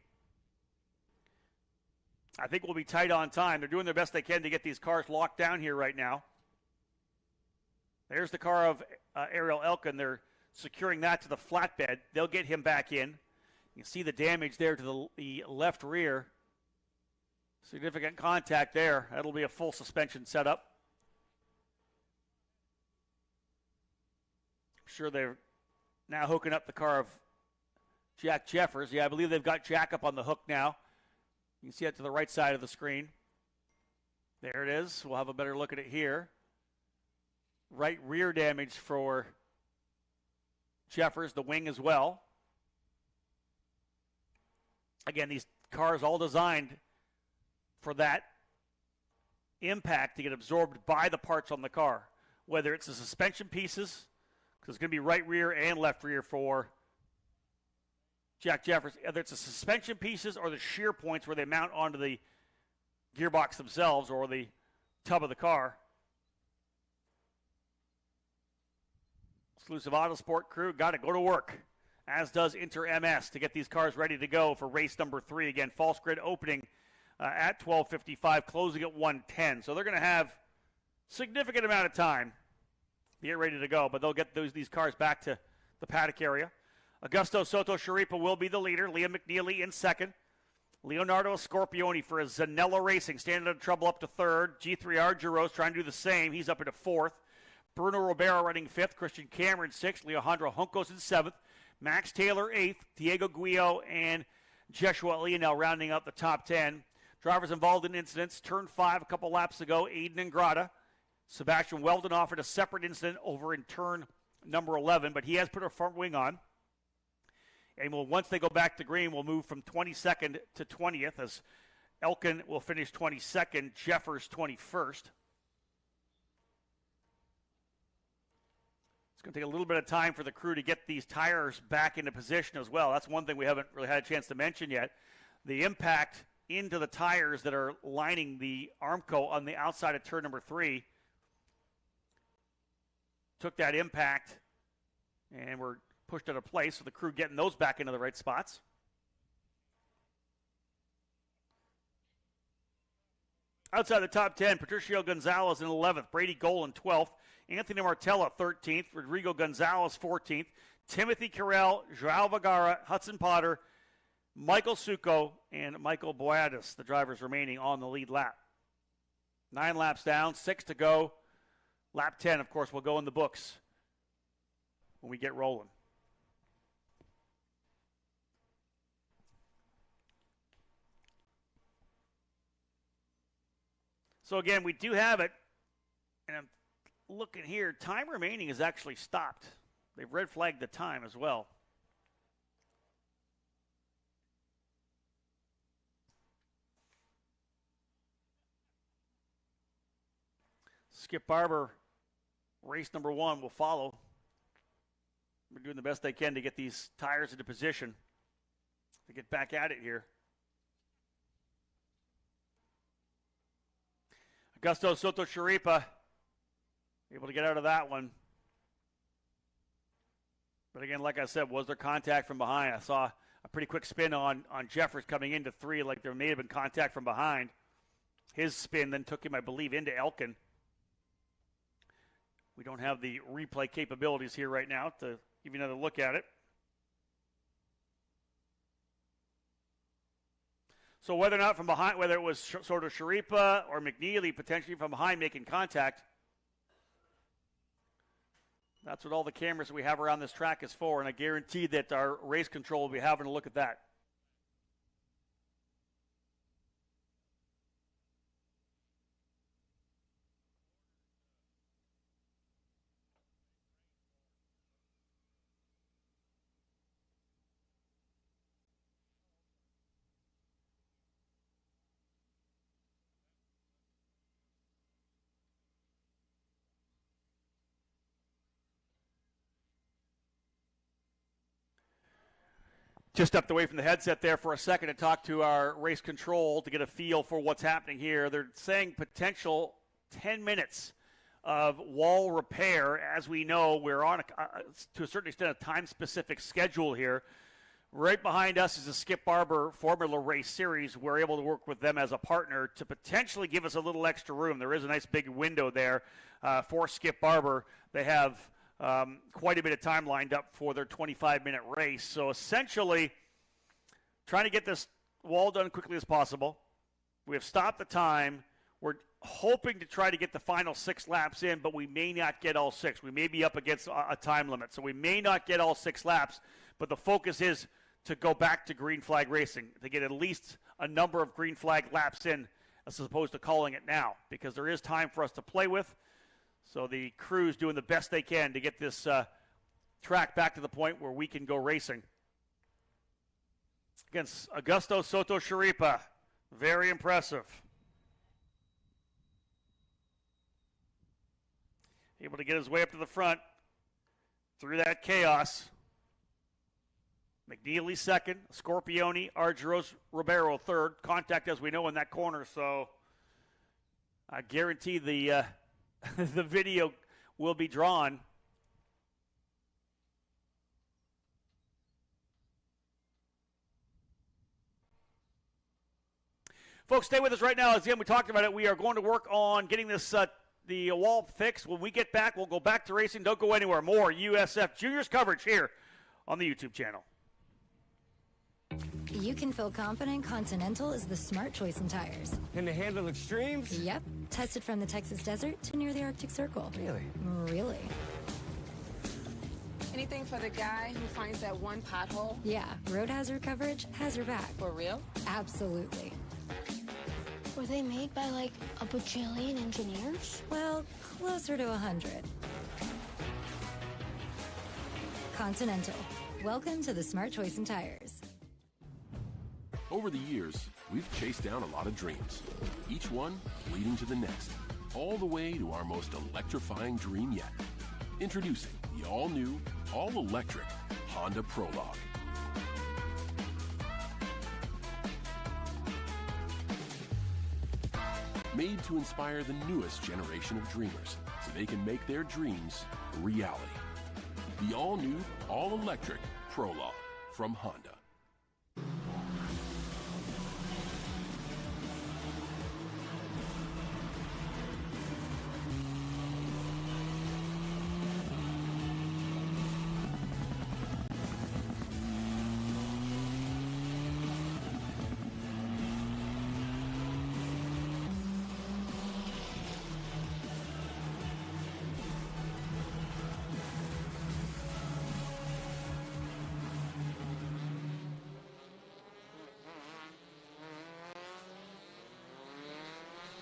I think we'll be tight on time. They're doing their best they can to get these cars locked down here right now. There's the car of Ariel Elkin. They're securing that to the flatbed. They'll get him back in. You can see the damage there to the left rear. Significant contact there. That'll be a full suspension setup. I'm sure they're now hooking up the car of Jack Jeffers. Yeah, I believe they've got Jack up on the hook now. You can see it to the right side of the screen. There it is. We'll have a better look at it here. Right rear damage for Jeffers, the wing as well. Again, these cars all designed for that impact to get absorbed by the parts on the car, whether it's the suspension pieces, because it's going to be right rear and left rear for Jack Jeffers, whether it's the suspension pieces or the shear points where they mount onto the gearbox themselves or the tub of the car. Exclusive Autosport crew got to go to work, as does Interms, to get these cars ready to go for race number 3. Again, false grid opening at 12:55, closing at 1:10. So they're going to have significant amount of time to get ready to go, but they'll get these cars back to the paddock area. Augusto Soto Sharipa will be the leader. Liam McNeely in second. Leonardo Scorpioni for Zanella Racing, standing out of trouble up to third. G3R Giros trying to do the same. He's up into fourth. Bruno Ribeiro running fifth. Christian Cameron sixth. Alejandro Juncos in seventh. Max Taylor eighth. Diego Guillo and Joshua Leonel rounding out the top 10. Drivers involved in incidents. Turn 5 a couple laps ago, Aiden Ingrata. Sebastian Weldon offered a separate incident over in turn number 11, but he has put a front wing on. And once they go back to green, we'll move from 22nd to 20th, as Elkin will finish 22nd, Jeffers 21st. It's going to take a little bit of time for the crew to get these tires back into position as well. That's one thing we haven't really had a chance to mention yet. The impact into the tires that are lining the Armco on the outside of turn number 3 took that impact and were pushed out of place, so the crew getting those back into the right spots. Outside the top 10, Patricio Gonzalez in 11th, Brady Goal in 12th, Anthony Martella 13th, Rodrigo Gonzalez 14th, Timothy Carell, Joao Vergara, Hudson Potter, Michael Succo, and Michael Boadis, the drivers remaining on the lead lap. 9 laps down, 6 to go. Lap 10, of course, will go in the books when we get rolling. So again, we do have it, and I'm looking here. Time remaining is actually stopped. They've red flagged the time as well. Skip Barber, race number 1 will follow. We're doing the best they can to get these tires into position to get back at it here. Augusto Soto Sharipa able to get out of that one. But again, like I said, was there contact from behind? I saw a pretty quick spin on Jeffers coming into 3, like there may have been contact from behind. His spin then took him, I believe, into Elkin. We don't have the replay capabilities here right now to give you another look at it. So whether or not from behind, whether it was sort of Sharipa or McNeely potentially from behind making contact, that's what all the cameras we have around this track is for, and I guarantee that our race control will be having a look at that. Just stepped away from the headset there for a second to talk to our race control to get a feel for what's happening here. They're saying potential 10 minutes of wall repair. As we know, we're on, to a certain extent, a time-specific schedule here. Right behind us is the Skip Barber Formula Race Series. We're able to work with them as a partner to potentially give us a little extra room. There is a nice big window there for Skip Barber. They have quite a bit of time lined up for their 25-minute race. So essentially, trying to get this wall done quickly as possible. We have stopped the time. We're hoping to try to get the final 6 laps in, but we may not get all 6. We may be up against a time limit, so we may not get all 6 laps, but the focus is to go back to green flag racing, to get at least a number of green flag laps in as opposed to calling it now, because there is time for us to play with. So the crew's doing the best they can to get this track back to the point where we can go racing. Against Augusto Soto Sharipa. Very impressive. Able to get his way up to the front through that chaos. McNeely second, Scorpione, Argyros, Ribeiro third. Contact, as we know, in that corner, so I guarantee the the video will be drawn. Folks, stay with us right now. As again, we talked about it. We are going to work on getting this the wall fixed. When we get back, we'll go back to racing. Don't go anywhere. More USF Juniors coverage here on the YouTube channel. You can feel confident Continental is the smart choice in tires. Can they handle extremes? Yep. Tested from the Texas desert to near the Arctic Circle. Really? Really. Anything for the guy who finds that one pothole? Yeah, road hazard coverage has your back. For real? Absolutely. Were they made by like a bajillion engineers? Well, closer to 100. Continental. Welcome to the smart choice in tires. Over the years, we've chased down a lot of dreams, each one leading to the next, all the way to our most electrifying dream yet. Introducing the all-new, all-electric Honda Prologue. Made to inspire the newest generation of dreamers so they can make their dreams a reality. The all-new, all-electric Prologue from Honda.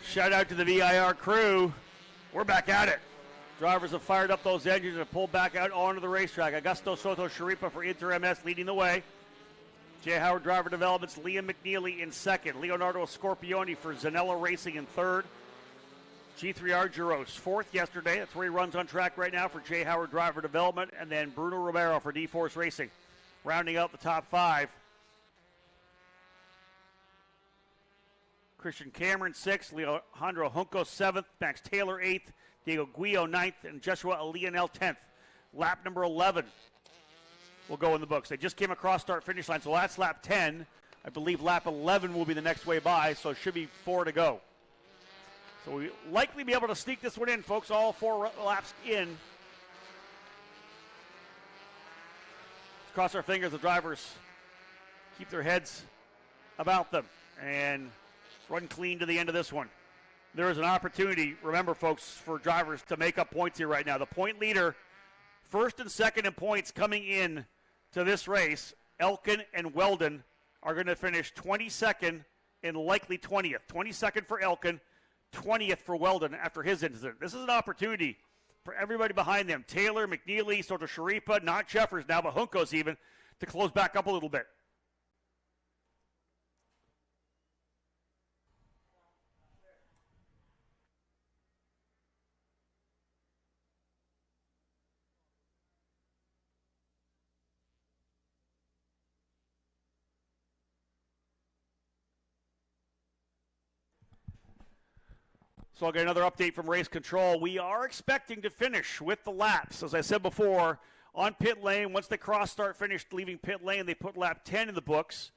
Shout out to the VIR crew. We're back at it. Drivers have fired up those engines and pulled back out onto the racetrack. Augusto Soto Sharipa for Interms leading the way. Jay Howard Driver Developments, Liam McNeely in second. Leonardo Scorpione for Zanella Racing in third. G3 Argyros fourth yesterday. That's where he runs on track right now for Jay Howard Driver Development. And then Bruno Romero for D-Force Racing. Rounding out the top 5. Christian Cameron 6th, Alejandro Junco 7th, Max Taylor 8th, Diego Guillo 9th, and Joshua Leonel 10th. Lap number 11 will go in the books. They just came across start-finish line, so that's lap 10. I believe lap 11 will be the next way by, so it should be 4 to go. So we likely be able to sneak this one in, folks. All 4 laps in. Let's cross our fingers. The drivers keep their heads about them and run clean to the end of this one. There is an opportunity, remember, folks, for drivers to make up points here right now. The point leader, first and second in points coming in to this race, Elkin and Weldon, are going to finish 22nd and likely 20th. 22nd for Elkin, 20th for Weldon after his incident. This is an opportunity for everybody behind them. Taylor, McNeely, Soto Sharipa, not Jeffers now, but Juncos even, to close back up a little bit. So I'll get another update from race control. We are expecting to finish with the laps. As I said before, on pit lane, once the cross start finished leaving pit lane, they put lap 10 in the books.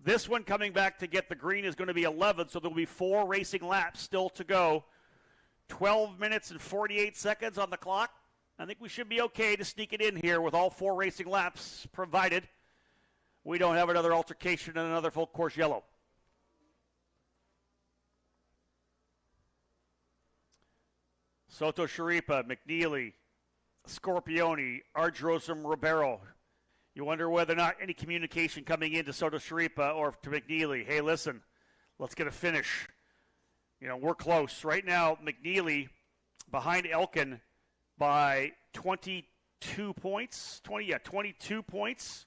This one coming back to get the green is going to be 11, so there will be 4 racing laps still to go. 12 minutes and 48 seconds on the clock. I think we should be okay to sneak it in here with all 4 racing laps provided we don't have another altercation and another full course yellow. Soto Sharipa, McNeely, Scorpioni, Arjrosum, Ribeiro. You wonder whether or not any communication coming into Soto Sharipa or to McNeely. Hey, listen, let's get a finish. You know, we're close. Right now, McNeely behind Elkin by 22 points. 22 points.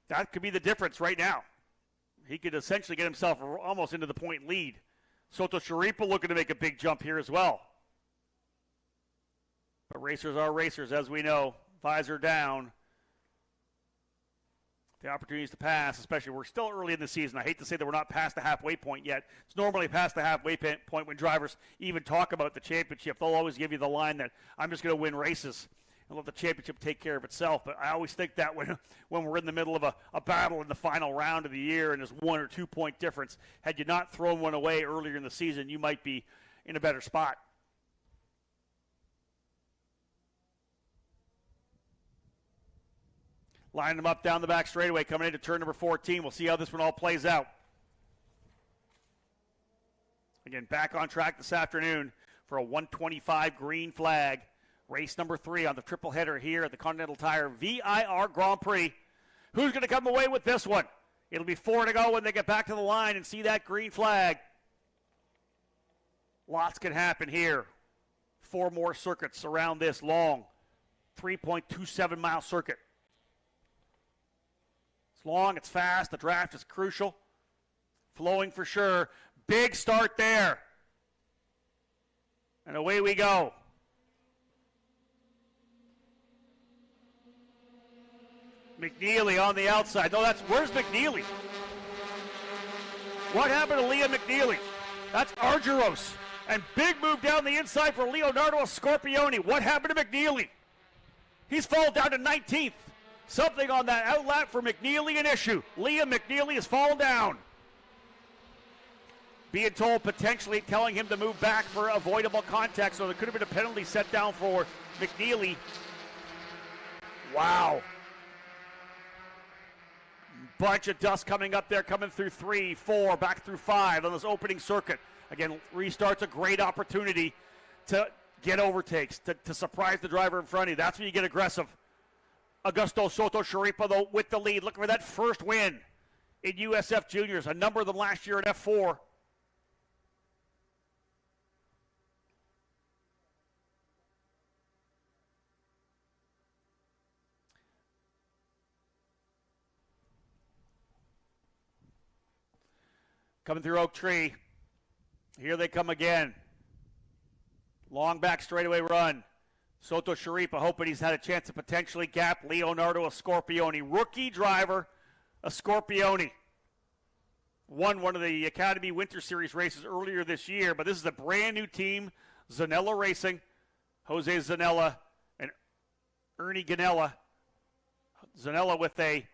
That could be the difference right now. He could essentially get himself almost into the point lead. Soto Sharipa looking to make a big jump here as well. But racers are racers, as we know. Visor down. The opportunities to pass, especially we're still early in the season. I hate to say that we're not past the halfway point yet. It's normally past the halfway point when drivers even talk about the championship. They'll always give you the line that I'm just going to win races and let the championship take care of itself. But I always think that when we're in the middle of a battle in the final round of the year and there's 1 or 2 point difference, had you not thrown one away earlier in the season, you might be in a better spot. Lining them up down the back straightaway, coming into turn number 14. We'll see how this one all plays out. Again, back on track this afternoon for a 125 green flag. Race number 3 on the triple header here at the Continental Tire VIR Grand Prix. Who's going to come away with this one? It'll be 4 to go when they get back to the line and see that green flag. Lots can happen here. 4 more circuits around this long 3.27 mile circuit. It's long, it's fast, the draft is crucial. Flowing for sure. Big start there. And away we go. McNeely on the outside. No, where's McNeely? What happened to Liam McNeely? That's Argyros. And big move down the inside for Leonardo Scorpioni. What happened to McNeely? He's fallen down to 19th. Something on that outlap for McNeely, an issue. Liam McNeely has fallen down. Being told, potentially telling him to move back for avoidable contact, so there could have been a penalty set down for McNeely. Wow. Bunch of dust coming up there, coming through 3, 4, back through 5 on this opening circuit. Again, restart's a great opportunity to get overtakes, to surprise the driver in front of you. That's when you get aggressive. Augusto Soto Sharipa, though, with the lead. Looking for that first win in USF Juniors. A number of them last year at F4. Coming through Oak Tree. Here they come again. Long back straightaway run. Soto Sharipa hoping he's had a chance to potentially gap Leonardo Scorpioni. Rookie driver, Scorpioni. Won one of the Academy Winter Series races earlier this year, but this is a brand new team. Zanella Racing, Jose Zanella and Ernie Ganella. Zanella with a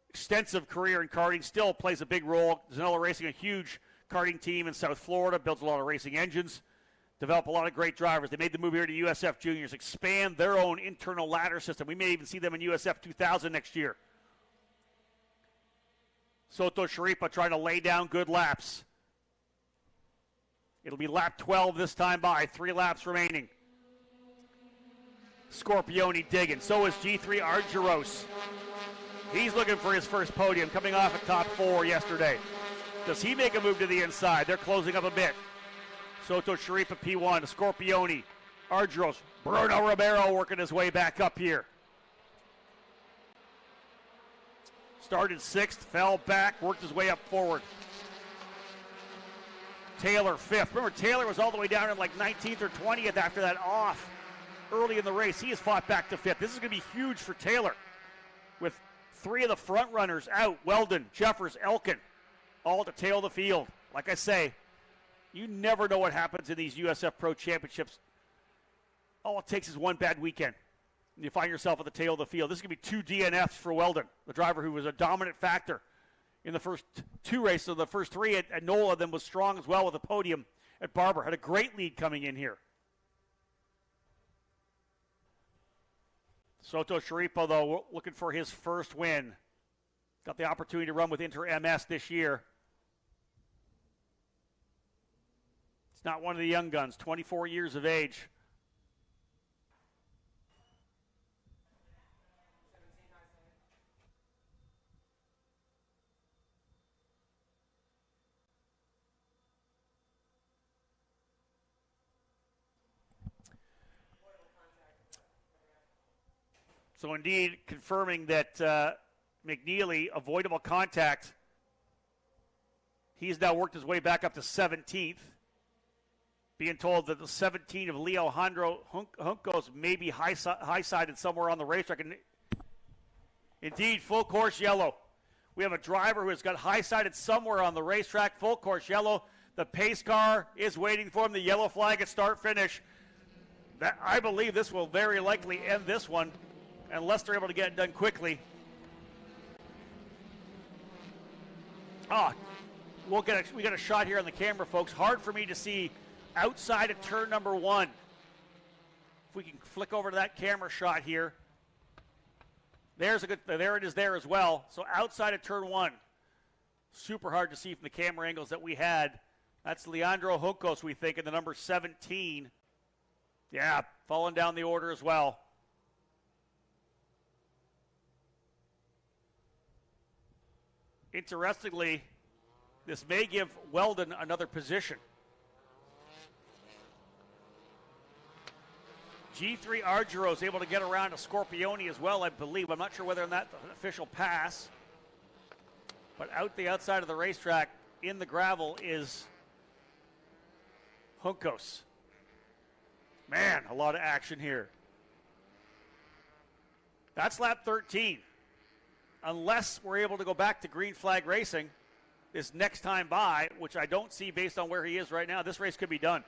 extensive career in karting, still plays a big role. Zanella Racing, a huge karting team in South Florida, builds a lot of racing engines, develop a lot of great drivers. They made the move here to USF Juniors, expand their own internal ladder system. We may even see them in USF 2000 next year. Soto Sharipa trying to lay down good laps. It'll be lap 12 this time by, 3 laps remaining. Scorpione digging. So is G3 Argyros. He's looking for his first podium, coming off a top 4 yesterday. Does he make a move to the inside? They're closing up a bit. Soto Sharipa P1, Scorpione, Argyros, Bruno Ribeiro working his way back up here. Started 6th, fell back, worked his way up forward. Taylor 5th. Remember, Taylor was all the way down in like 19th or 20th after that off early in the race. He has fought back to 5th. This is going to be huge for Taylor with 3 of the front runners out. Weldon, Jeffers, Elkin, all at the tail of the field. Like I say, you never know what happens in these USF Pro Championships. All it takes is one bad weekend. And you find yourself at the tail of the field. This is going to be 2 DNFs for Weldon, the driver who was a dominant factor in the first 2 races. The first 3 at NOLA, then was strong as well with a podium at Barber. Had a great lead coming in here. Soto Sharipa, though, looking for his first win. Got the opportunity to run with Inter-MS this year. It's not one of the young guns, 24 years of age. So indeed, confirming that McNeely, avoidable contact. He's now worked his way back up to 17th. Being told that the 17 of Leandro Juncos may be high-sided somewhere on the racetrack. And indeed, full course yellow. We have a driver who has got high-sided somewhere on the racetrack. Full course yellow. The pace car is waiting for him. The yellow flag at start-finish. I believe this will very likely end this one, unless they're able to get it done quickly. We got a shot here on the camera, folks. Hard for me to see outside of turn number 1. If we can flick over to that camera shot here. There it is there as well. So outside of turn 1. Super hard to see from the camera angles that we had. That's Leandro Juncos, we think, in the number 17. Yeah, falling down the order as well. Interestingly, this may give Weldon another position. G3 Argyros able to get around to Scorpione as well, I believe. I'm not sure whether or not the official pass. But out the outside of the racetrack in the gravel is Juncos. Man, a lot of action here. That's lap 13. Unless we're able to go back to green flag racing this next time by, which I don't see based on where he is right now, this race could be done.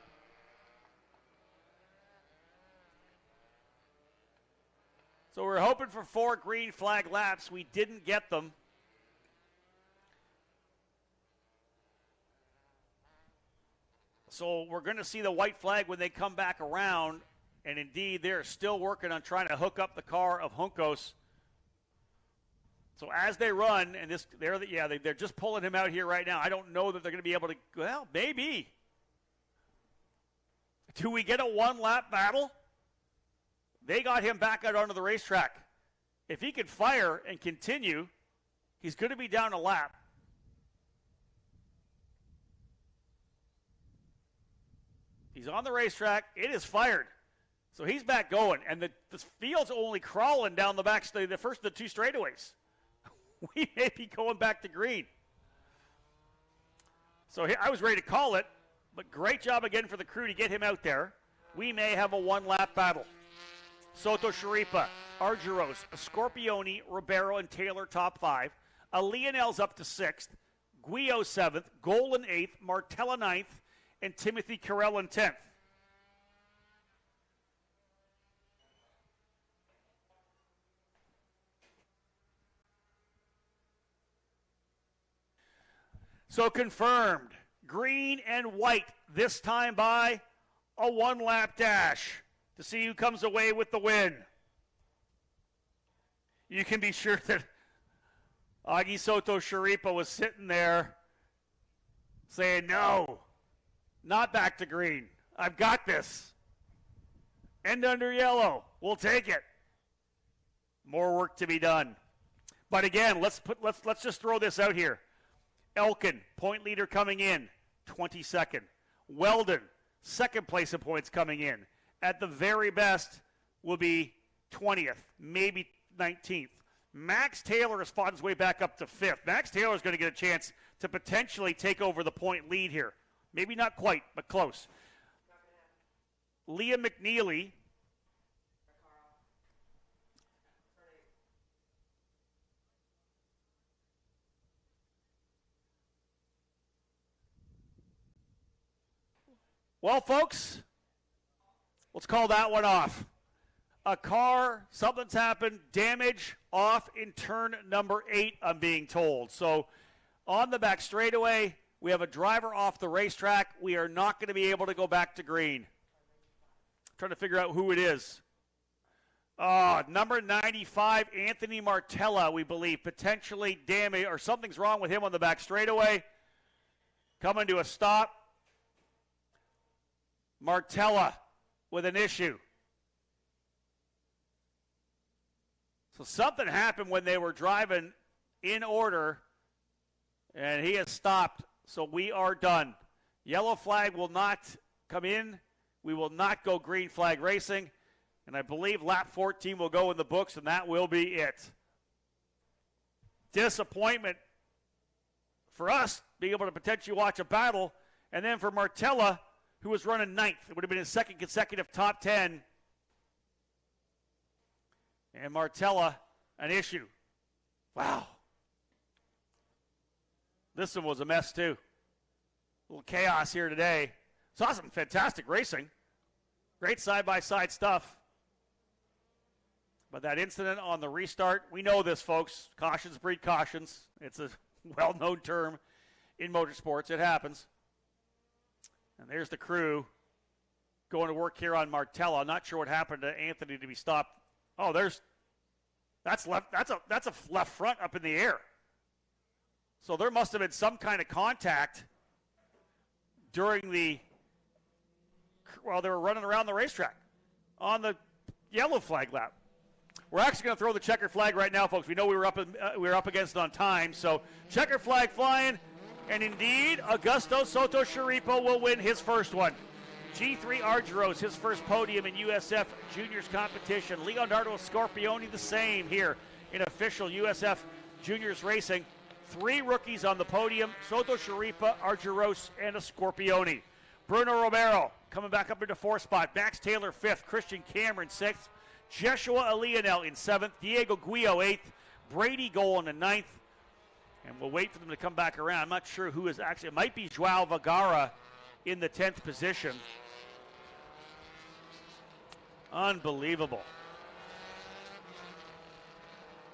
So we're hoping for 4 green flag laps. We didn't get them. So we're going to see the white flag when they come back around. And indeed, they're still working on trying to hook up the car of Juncos. So as they run, and they're just pulling him out here right now. I don't know that they're going to be able to, well, maybe. Do we get a 1-lap battle? They got him back out onto the racetrack. If he could fire and continue, he's going to be down a lap. He's on the racetrack. It is fired. So he's back going. And the field's only crawling down the back, the first of the 2 straightaways. We may be going back to green. So I was ready to call it, but great job again for the crew to get him out there. We may have a 1-lap battle. Soto Sharipa, Argyros, Scorpione, Ribeiro, and Taylor top 5. Leonel's up to 6th. Guio 7th. Golan 8th. Martella 9th. And Timothy Carell in 10th. So confirmed, green and white, this time by a one-lap dash to see who comes away with the win. You can be sure that Agi Soto Sharipa was sitting there saying, no, not back to green. I've got this. End under yellow. We'll take it. More work to be done. But again, let's just throw this out here. Elkin, point leader coming in, 22nd. Weldon, second place in points coming in. At the very best will be 20th, maybe 19th. Max Taylor has fought his way back up to 5th. Max Taylor is going to get a chance to potentially take over the point lead here. Maybe not quite, but close. Leah McNeely. Well, folks, let's call that one off. A car, something's happened, damage off in turn number 8, I'm being told. So on the back straightaway, we have a driver off the racetrack. We are not going to be able to go back to green. Trying to figure out who it is. Number 95, Anthony Martella, we believe, potentially damaged, or something's wrong with him on the back straightaway. Coming to a stop. Martella with an issue. So something happened when they were driving in order, and he has stopped. So we are done. Yellow flag will not come in. We will not go green flag racing. And I believe lap 14 will go in the books, and that will be it. Disappointment for us being able to potentially watch a battle, and then for Martella, who was running 9th. It would have been his second consecutive top 10. And Martella, an issue. Wow. This one was a mess, too. A little chaos here today. Saw some fantastic racing. Great side-by-side stuff. But that incident on the restart, we know this, folks. Cautions breed cautions. It's a well-known term in motorsports. It happens. And there's the crew going to work here on Martella. I'm not sure what happened to Anthony to be stopped. Oh, that's left. That's a left front up in the air. So there must have been some kind of contact during while they were running around the racetrack on the yellow flag lap. We're actually going to throw the checker flag right now, folks. We know we were up against it on time. So checker flag flying. And indeed, Augusto Soto Sharipa will win his first one. G3 Argyros, his first podium in USF Juniors competition. Leonardo Scorpioni, the same here in official USF Juniors racing. 3 rookies on the podium, Soto Sharipa, Argyros, and a Scorpioni. Bruno Romero coming back up into 4th spot. Max Taylor 5th, Christian Cameron 6th, Joshua Leonel in 7th, Diego Guio 8th, Brady Golan in 9th. And we'll wait for them to come back around. I'm not sure who is actually. It might be Joao Vergara in the 10th position. Unbelievable.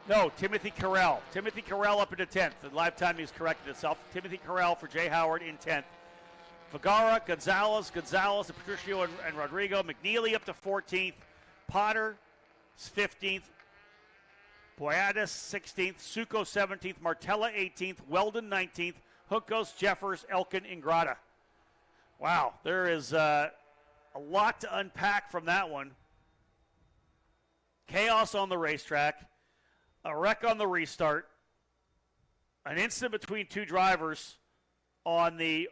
No, Timothy Carell. Timothy Carell up into 10th. The live time has corrected itself. Timothy Carell for Jay Howard in 10th. Vergara, Gonzalez, and Patricio and Rodrigo. McNeely up to 14th. Potter is 15th. Boyadis 16th, Suko 17th, Martella 18th, Weldon 19th, Hookos, Jeffers, Elkin, Ingrata. Wow, there is a lot to unpack from that one. Chaos on the racetrack, a wreck on the restart, an incident between 2 drivers on the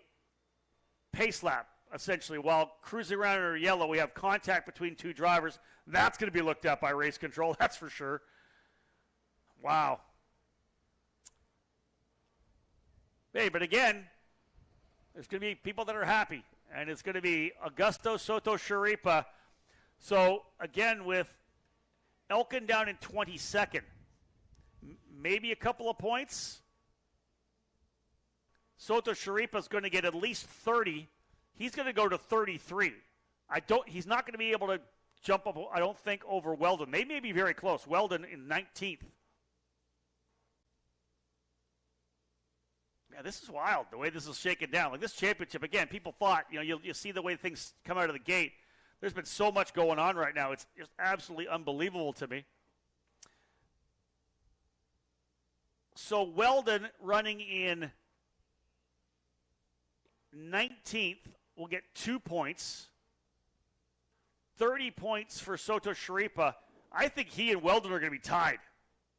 pace lap, essentially. While cruising around under yellow, we have contact between 2 drivers. That's going to be looked at by race control, that's for sure. Wow. Hey, but again, there's going to be people that are happy, and it's going to be Augusto Soto Sharipa. So, again, with Elkin down in 22nd, maybe a couple of points. Soto Sharipa is going to get at least 30. He's going to go to 33. He's not going to be able to jump up, I don't think, over Weldon. They may be very close. Weldon in 19th. Yeah, this is wild, the way this is shaken down. Like this championship, again, people thought, you see the way things come out of the gate. There's been so much going on right now. It's just absolutely unbelievable to me. So Weldon running in 19th will get 2 points. 30 points for Soto Sharipa. I think he and Weldon are going to be tied.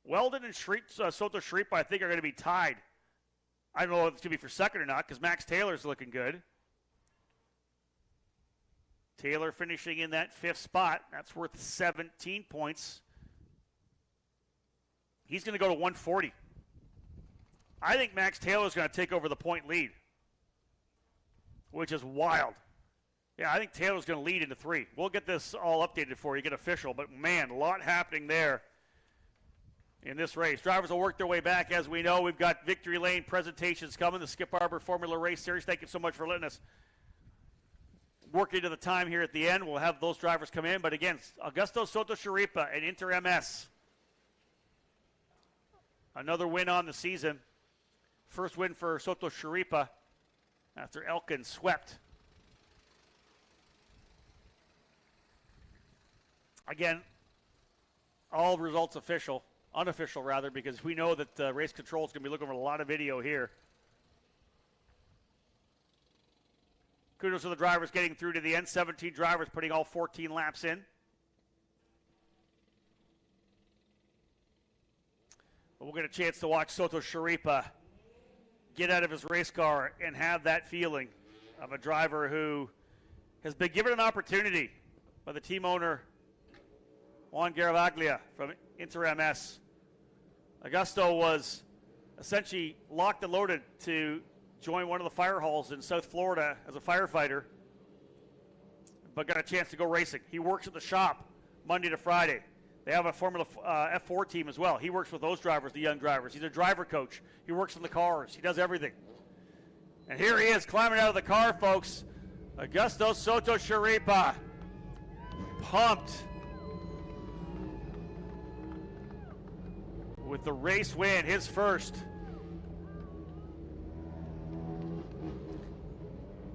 Weldon and Soto Sharipa, I think, are going to be tied. I don't know if it's going to be for second or not because Max Taylor's looking good. Taylor finishing in that 5th spot. That's worth 17 points. He's going to go to 140. I think Max Taylor's going to take over the point lead, which is wild. Yeah, I think Taylor's going to lead into 3. We'll get this all updated for you, get official. But, man, a lot happening there in this race. Drivers will work their way back. As we know, we've got Victory Lane presentations coming, the Skip Arbor Formula Race Series. Thank you so much for letting us work into the time here at the end. We'll have those drivers come in. But, again, Augusto Soto Sharipa and Inter MS. Another win on the season. First win for Soto Sharipa after Elkin swept. Again, all results unofficial rather, because we know that race control is going to be looking for a lot of video here. Kudos to the drivers getting through to the end. 17 drivers putting all 14 laps in. But we'll get a chance to watch Soto Sharipa get out of his race car and have that feeling of a driver who has been given an opportunity by the team owner, Juan Garavaglia from Inter MS. Augusto was essentially locked and loaded to join one of the fire halls in South Florida as a firefighter, but got a chance to go racing. He works at the shop Monday to Friday. They have a Formula F4 team as well. He works with those drivers, the young drivers. He's a driver coach. He works on the cars. He does everything. And here he is climbing out of the car, folks. Augusto Soto Sharipa. Pumped with the race win, his first.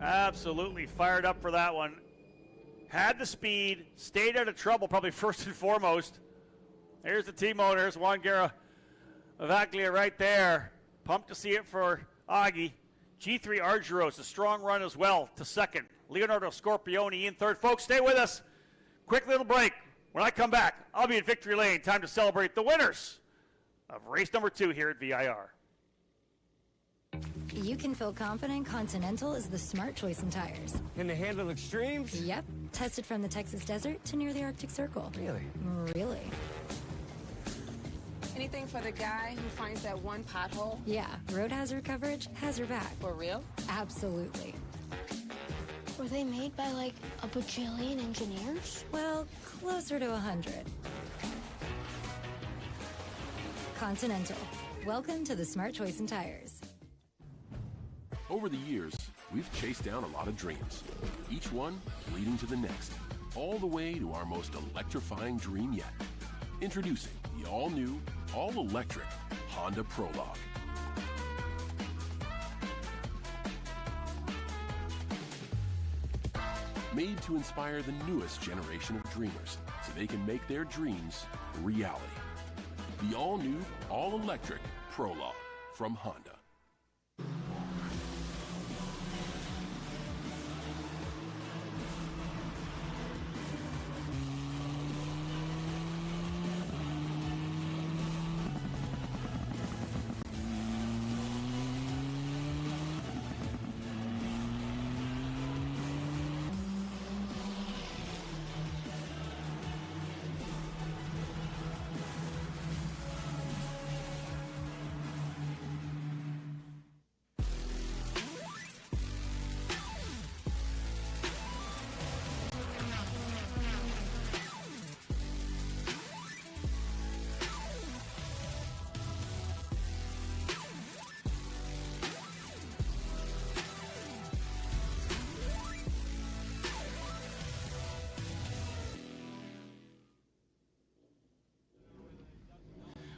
Absolutely fired up for that one. Had the speed, stayed out of trouble, probably first and foremost. Here's the team owners, Juan Garavaglia right there. Pumped to see it for Augie. G3 Argyros, a strong run as well to second. Leonardo Scorpioni in third. Folks, stay with us. Quick little break. When I come back, I'll be at Victory Lane. Time to celebrate the winners of race number 2 here at VIR. You can feel confident Continental is the smart choice in tires. Can they handle extremes? Yep. Tested from the Texas desert to near the Arctic Circle. Really? Really. Anything for the guy who finds that one pothole? Yeah, road hazard coverage has your back. For real? Absolutely. Were they made by like a bajillion engineers? Well, closer to 100. Continental. Welcome to the smart choice in tires. Over the years, we've chased down a lot of dreams, each one leading to the next, all the way to our most electrifying dream yet. Introducing the all-new, all-electric Honda Prologue. Made to inspire the newest generation of dreamers so they can make their dreams reality. The all-new, all-electric Prologue from Honda.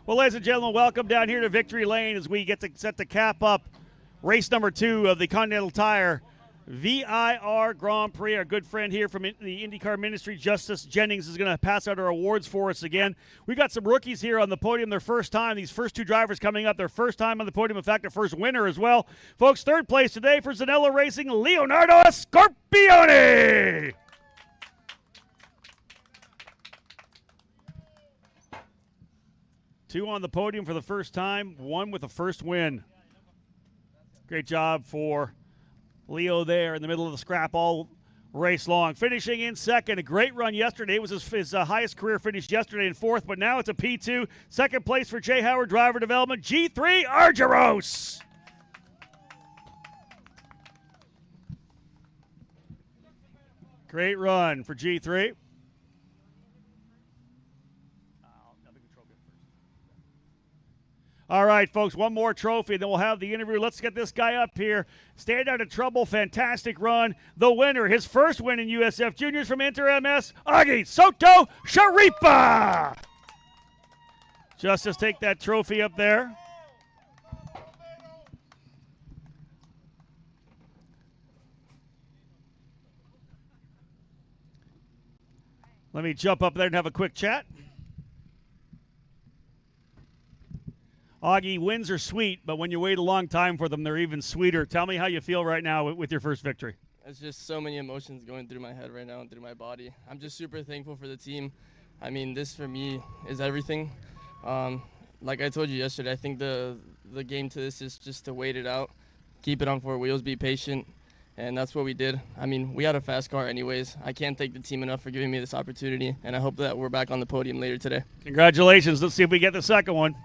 Well, ladies and gentlemen, welcome down here to Victory Lane as we get to set the cap up race number 2 of the Continental Tire VIR Grand Prix. Our good friend here from the IndyCar Ministry, Justice Jennings, is going to pass out our awards for us again. We got some rookies here on the podium, their first time. These first 2 drivers coming up, their first time on the podium. In fact, their first winner as well. Folks, third place today for Zanella Racing, Leonardo Scorpione. Two on the podium for the first time, one with the first win. Great job for Leo there in the middle of the scrap all race long. Finishing in second, a great run yesterday. It was his highest career finish yesterday in fourth, but now it's a P2. Second place for Jay Howard Driver Development, G3 Argyros. Great run for G3. All right, folks, one more trophy, then we'll have the interview. Let's get this guy up here. Stayed out of trouble, fantastic run. The winner, his first win in USF Juniors from Interms, Augie Soto Sharipa. Justice, take that trophy up there. Let me jump up there and have a quick chat. Augie, wins are sweet, but when you wait a long time for them, they're even sweeter. Tell me how you feel right now with your first victory. It's just so many emotions going through my head right now and through my body. I'm just super thankful for the team. I mean, this for me is everything. Like I told you yesterday, I think the game to this is just to wait it out, keep it on 4 wheels, be patient, and that's what we did. I mean, we had a fast car anyways. I can't thank the team enough for giving me this opportunity, and I hope that we're back on the podium later today. Congratulations. Let's see if we get the second one.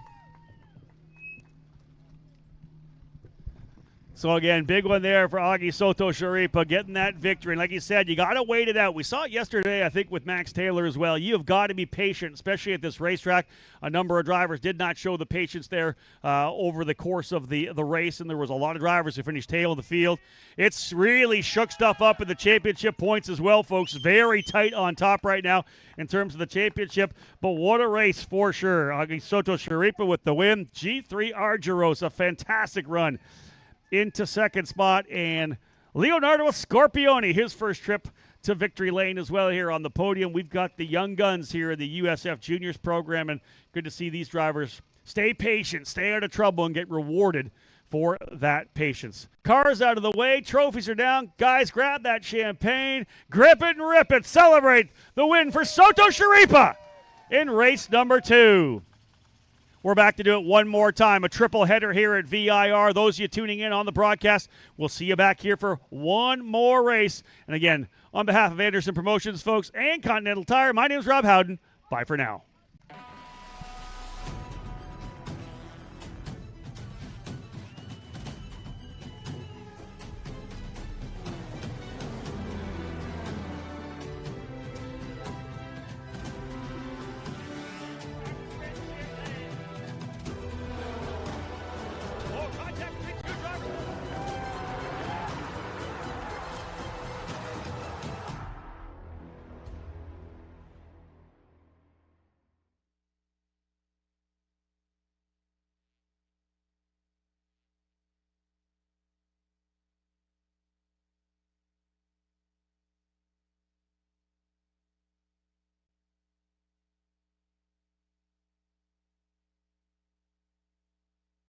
So, again, big one there for Augie Soto Sharipa, getting that victory. And like you said, you got to wait it out. We saw it yesterday, I think, with Max Taylor as well. You have got to be patient, especially at this racetrack. A number of drivers did not show the patience there over the course of the race, and there was a lot of drivers who finished tail of the field. It's really shook stuff up in the championship points as well, folks. Very tight on top right now in terms of the championship. But what a race for sure. Augie Soto Sharipa with the win. G3 Argyros, a fantastic run into second spot, and Leonardo Scorpione, his first trip to victory lane as well here on the podium. We've got the young guns here in the USF Juniors program, and good to see these drivers stay patient, stay out of trouble, and get rewarded for that patience. Cars out of the way, trophies are down. Guys, grab that champagne, grip it and rip it. Celebrate the win for Soto Sharipa in race number 2. We're back to do it one more time. A triple header here at VIR. Those of you tuning in on the broadcast, we'll see you back here for one more race. And again, on behalf of Anderson Promotions, folks, and Continental Tire, my name is Rob Howden. Bye for now.